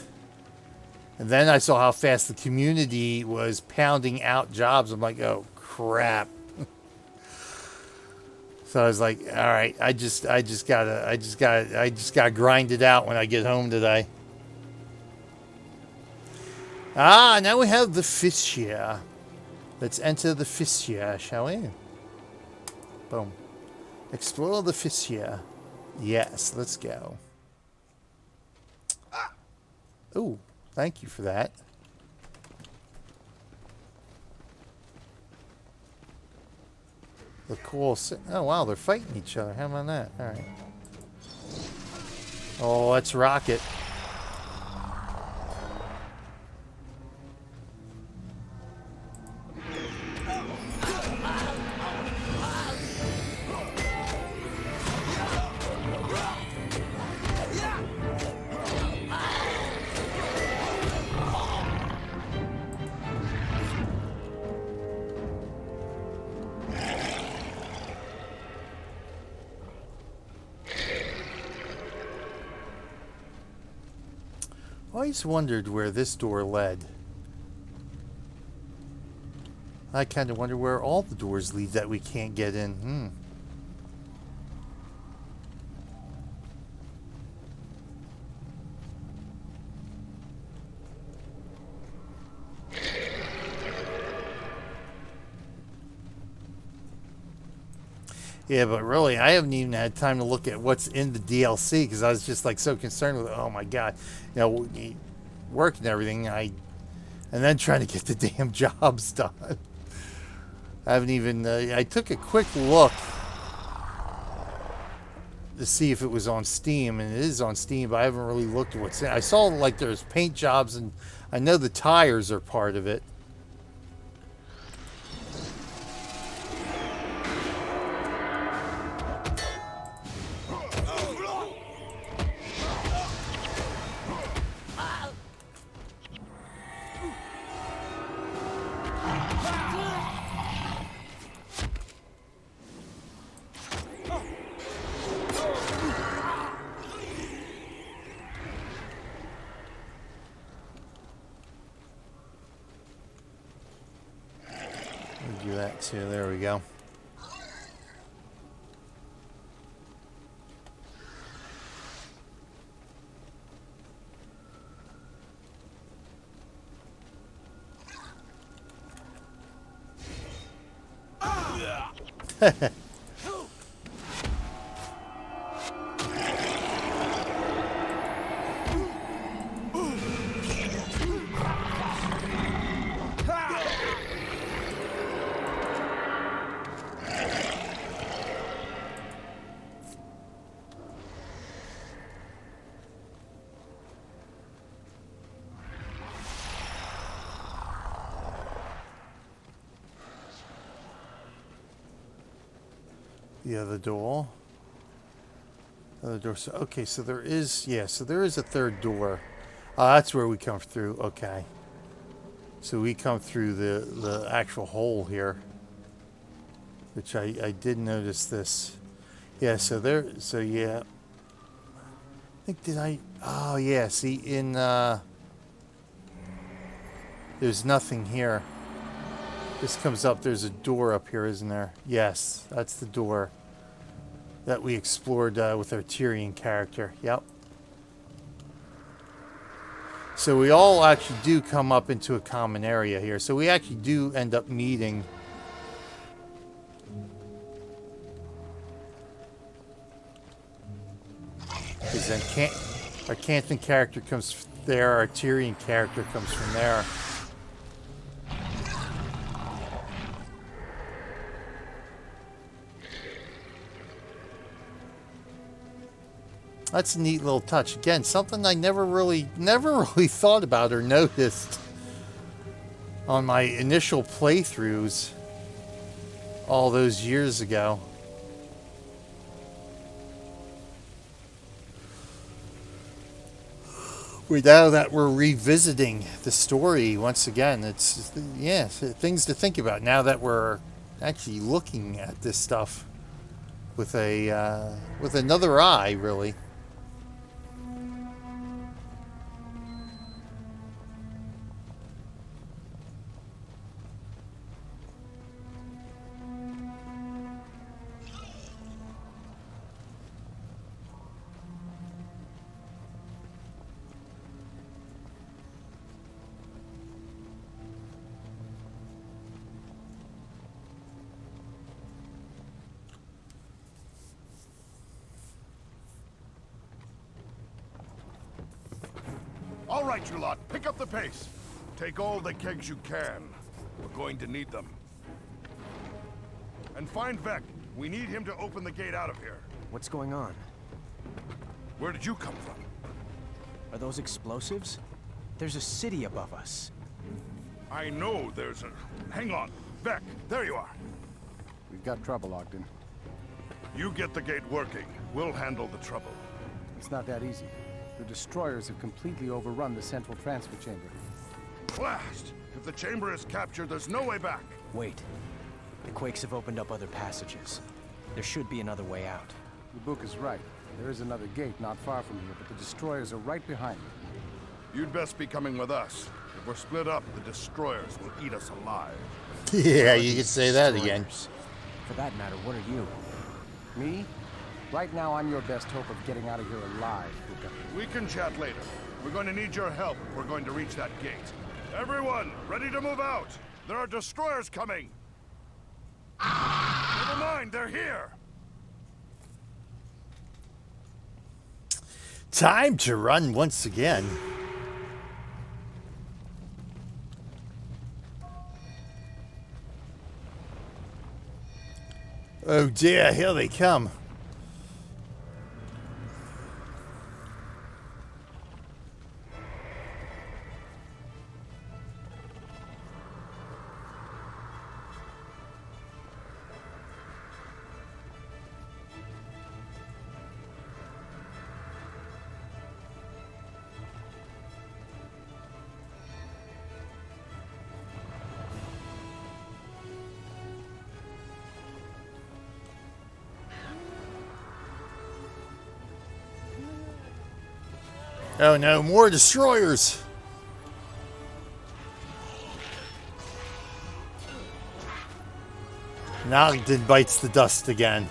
And then I saw how fast the community was pounding out jobs. I'm like, oh crap. So I was like, all right, I just gotta grind it out when I get home today. Ah, now we have the fissure. Let's enter the fissure, shall we? Boom. Explore the fissure. Yes, let's go. Ooh, thank you for that. The cool. Oh wow, they're fighting each other. How about that? All right. Oh, let's rock it. I always wondered where this door led. I kind of wonder where all the doors lead that we can't get in. Yeah, but really, I haven't even had time to look at what's in the DLC because I was just like so concerned with, oh my god, you know, work and everything. And then trying to get the damn jobs done. I haven't even. I took a quick look to see if it was on Steam, and it is on Steam, but I haven't really looked at what's in. I saw like there's paint jobs, and I know the tires are part of it. Do that too. There we go. The other door. Other door. So, okay, so there is, yeah, so there is a third door. That's where we come through. Okay. So we come through the actual hole here. Which I did notice this. Yeah, so there, so yeah. I think, oh yeah, see, in There's nothing here. This comes up. There's a door up here, isn't there? Yes, that's the door that we explored with our Tyrian character. Yep. So we all actually do come up into a common area here. So we actually do end up meeting. Because then our Cantha character comes there, our Tyrian character comes from there. That's a neat little touch. Again, something I never really thought about or noticed on my initial playthroughs all those years ago. Now that we're revisiting the story once again, it's, yeah, things to think about now that we're actually looking at this stuff with another eye, really. All right, you lot, pick up the pace. Take all the kegs you can. We're going to need them. And find Vec. We need him to open the gate out of here. What's going on? Where did you come from? Are those explosives? There's a city above us. I know there's a... Hang on. Vec, there you are. We've got trouble, Ogden. You get the gate working. We'll handle the trouble. It's not that easy. The destroyers have completely overrun the central transfer chamber. Blast! If the chamber is captured, there's no way back. Wait. The quakes have opened up other passages. There should be another way out. The book is right. There is another gate not far from here, but the destroyers are right behind it. You'd best be coming with us. If we're split up, the destroyers will eat us alive. Yeah, you could say that again. For that matter, what are you? Me? Right now, I'm your best hope of getting out of here alive, Luca. We can chat later. We're going to need your help if we're going to reach that gate. Everyone, ready to move out! There are destroyers coming! Never mind, they're here! Time to run once again. Oh dear, here they come. Oh no, more destroyers! Ogden bites the dust again.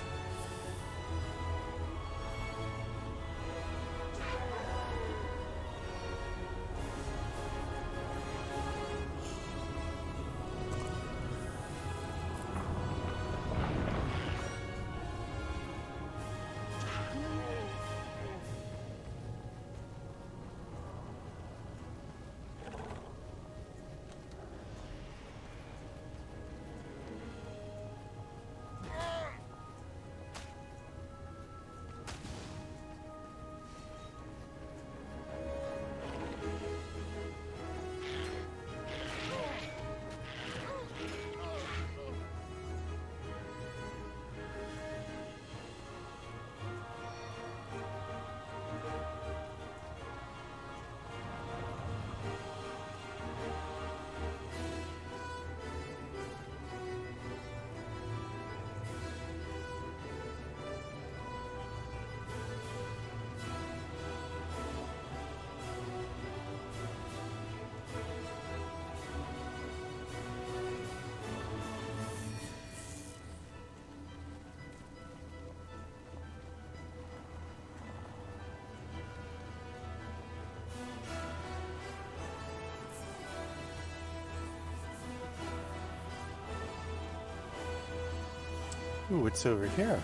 Ooh, what's over here?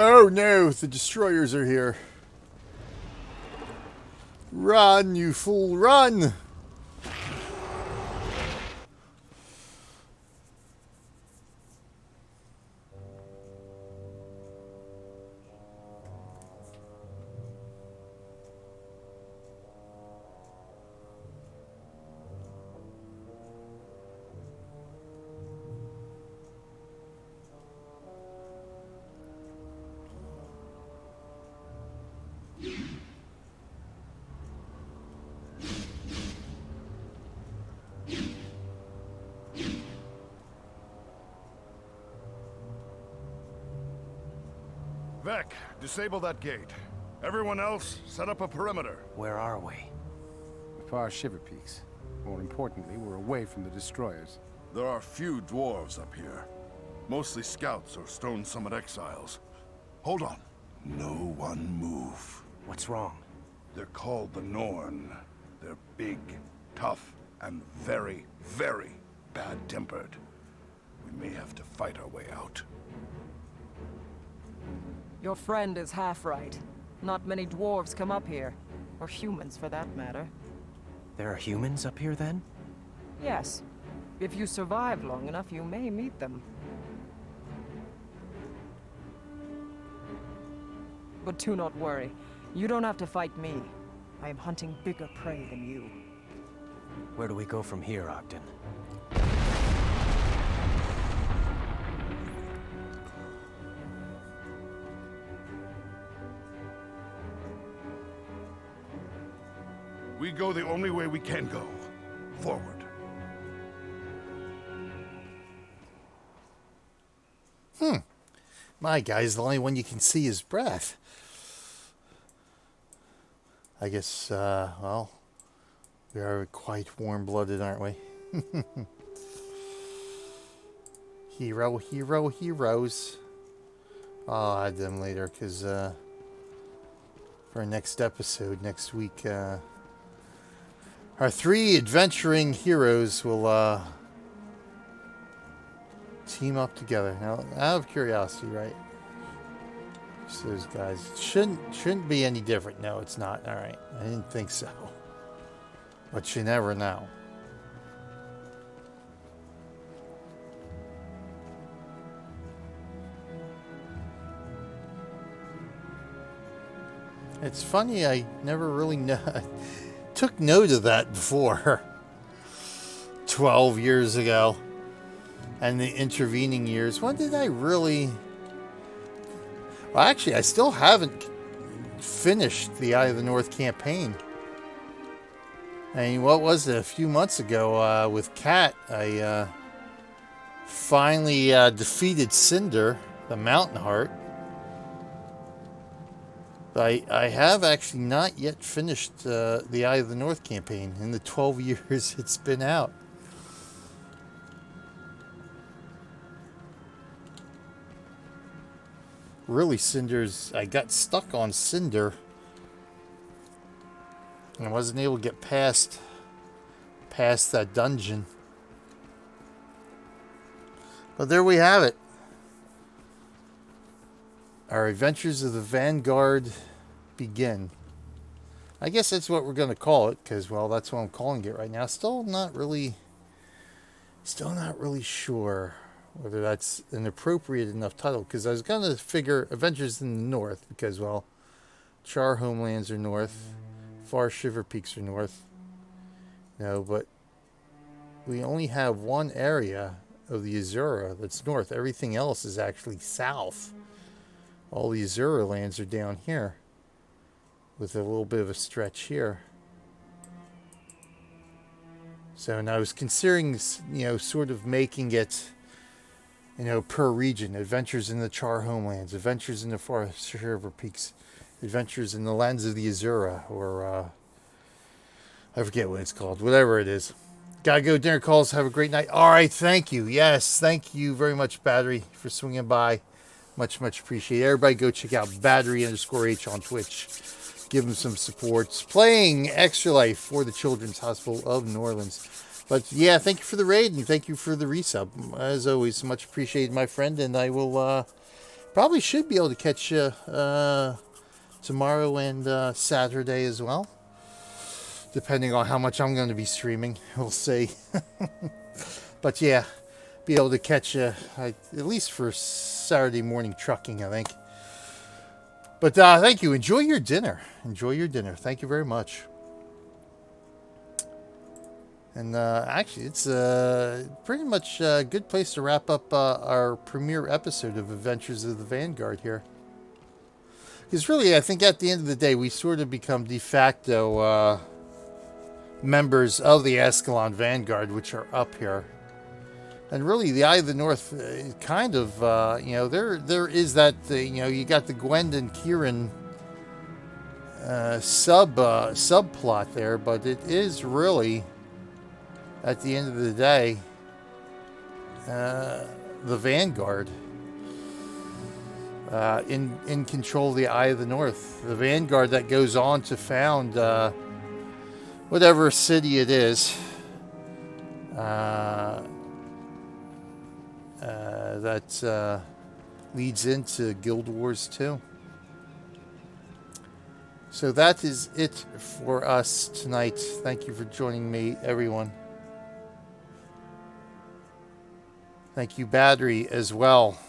Oh no, the destroyers are here. Run, you fool, run! Vec, disable that gate. Everyone else, set up a perimeter. Where are we? The far Shiver Peaks. More importantly, we're away from the destroyers. There are few dwarves up here. Mostly scouts or Stone Summit exiles. Hold on. No one move. What's wrong? They're called the Norn. They're big, tough, and very, very bad-tempered. We may have to fight our way out. Your friend is half right. Not many dwarves come up here. Or humans, for that matter. There are humans up here then? Yes. If you survive long enough, you may meet them. But do not worry. You don't have to fight me. I am hunting bigger prey than you. Where do we go from here, Ogden? We go the only way we can go. Forward. My guy's the only one you can see his breath. I guess, well, we are quite warm-blooded, aren't we? Hero, hero, heroes. I'll add them later, because, for our next episode, next week, our 3 adventuring heroes will, team up together. Now, out of curiosity, right? Just those guys. Shouldn't be any different. No, it's not. All right. I didn't think so. But you never know. It's funny, I never really took note of that before. 12 years ago. And the intervening years. When did I really... Well, actually, I still haven't finished the Eye of the North campaign. I mean, what was it? A few months ago with Kat, I finally defeated Cinder, the Mountain Heart. But I have actually not yet finished the Eye of the North campaign in the 12 years it's been out. Really, Cinder's... I got stuck on Cinder. And I wasn't able to get past that dungeon. But there we have it. Our adventures of the Vanguard begin. I guess that's what we're going to call it, because, well, that's what I'm calling it right now. Still not really sure whether that's an appropriate enough title, because I was going to figure Adventures in the North, because, well, Char Homelands are north, Far Shiver Peaks are north. No, but we only have one area of the Azura that's north. Everything else is actually south. All the Azura lands are down here, with a little bit of a stretch here. So, and I was considering, sort of making it, per region. Adventures in the Char Homelands, Adventures in the Far Shiver Peaks, Adventures in the Lands of the Azura, or, I forget what it's called. Whatever it is. Gotta go, dinner calls. Have a great night. All right, thank you. Yes, thank you very much, Battery, for swinging by. Much, much appreciated. Everybody go check out Battery_H on Twitch. give them some supports. Playing Extra Life for the Children's Hospital of New Orleans. But yeah, thank you for the raid and thank you for the resub. As always, much appreciated, my friend. And I will probably should be able to catch you tomorrow and Saturday as well. Depending on how much I'm going to be streaming. We'll see. But yeah, be able to catch you at least for Saturday morning trucking, I think. But thank you. Enjoy your dinner. Enjoy your dinner. Thank you very much. And actually, it's pretty much a good place to wrap up our premiere episode of Adventures of the Vanguard here. Because really, I think at the end of the day, we sort of become de facto members of the Ascalon Vanguard, which are up here. And really, the Eye of the North, kind of, you know, there is that, you know, you got the Gwend and Kieran subplot there, but it is really, at the end of the day, the Vanguard in control of the Eye of the North. The Vanguard that goes on to found whatever city it is that leads into Guild Wars 2. So that is it for us tonight. Thank you for joining me, everyone. Thank you, Battery, as well,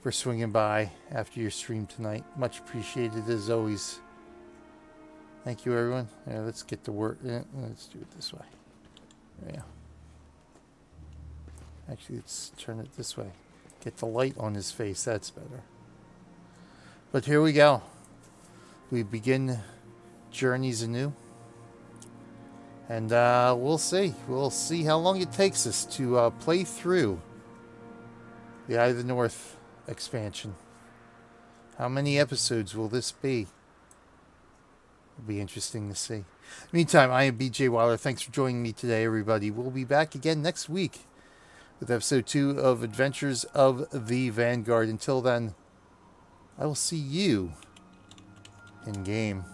for swinging by after your stream tonight. Much appreciated, as always. Thank you, everyone. Yeah, let's get to work. Yeah, let's do it this way. Yeah. Actually, let's turn it this way. Get the light on his face. That's better. But here we go. We begin journeys anew. And we'll see. We'll see how long it takes us to play through the Eye of the North expansion. How many episodes will this be? It'll be interesting to see. Meantime, I am BJ Waller. Thanks for joining me today, everybody. We'll be back again next week with episode 2 of Adventures of the Vanguard. Until then, I will see you in game.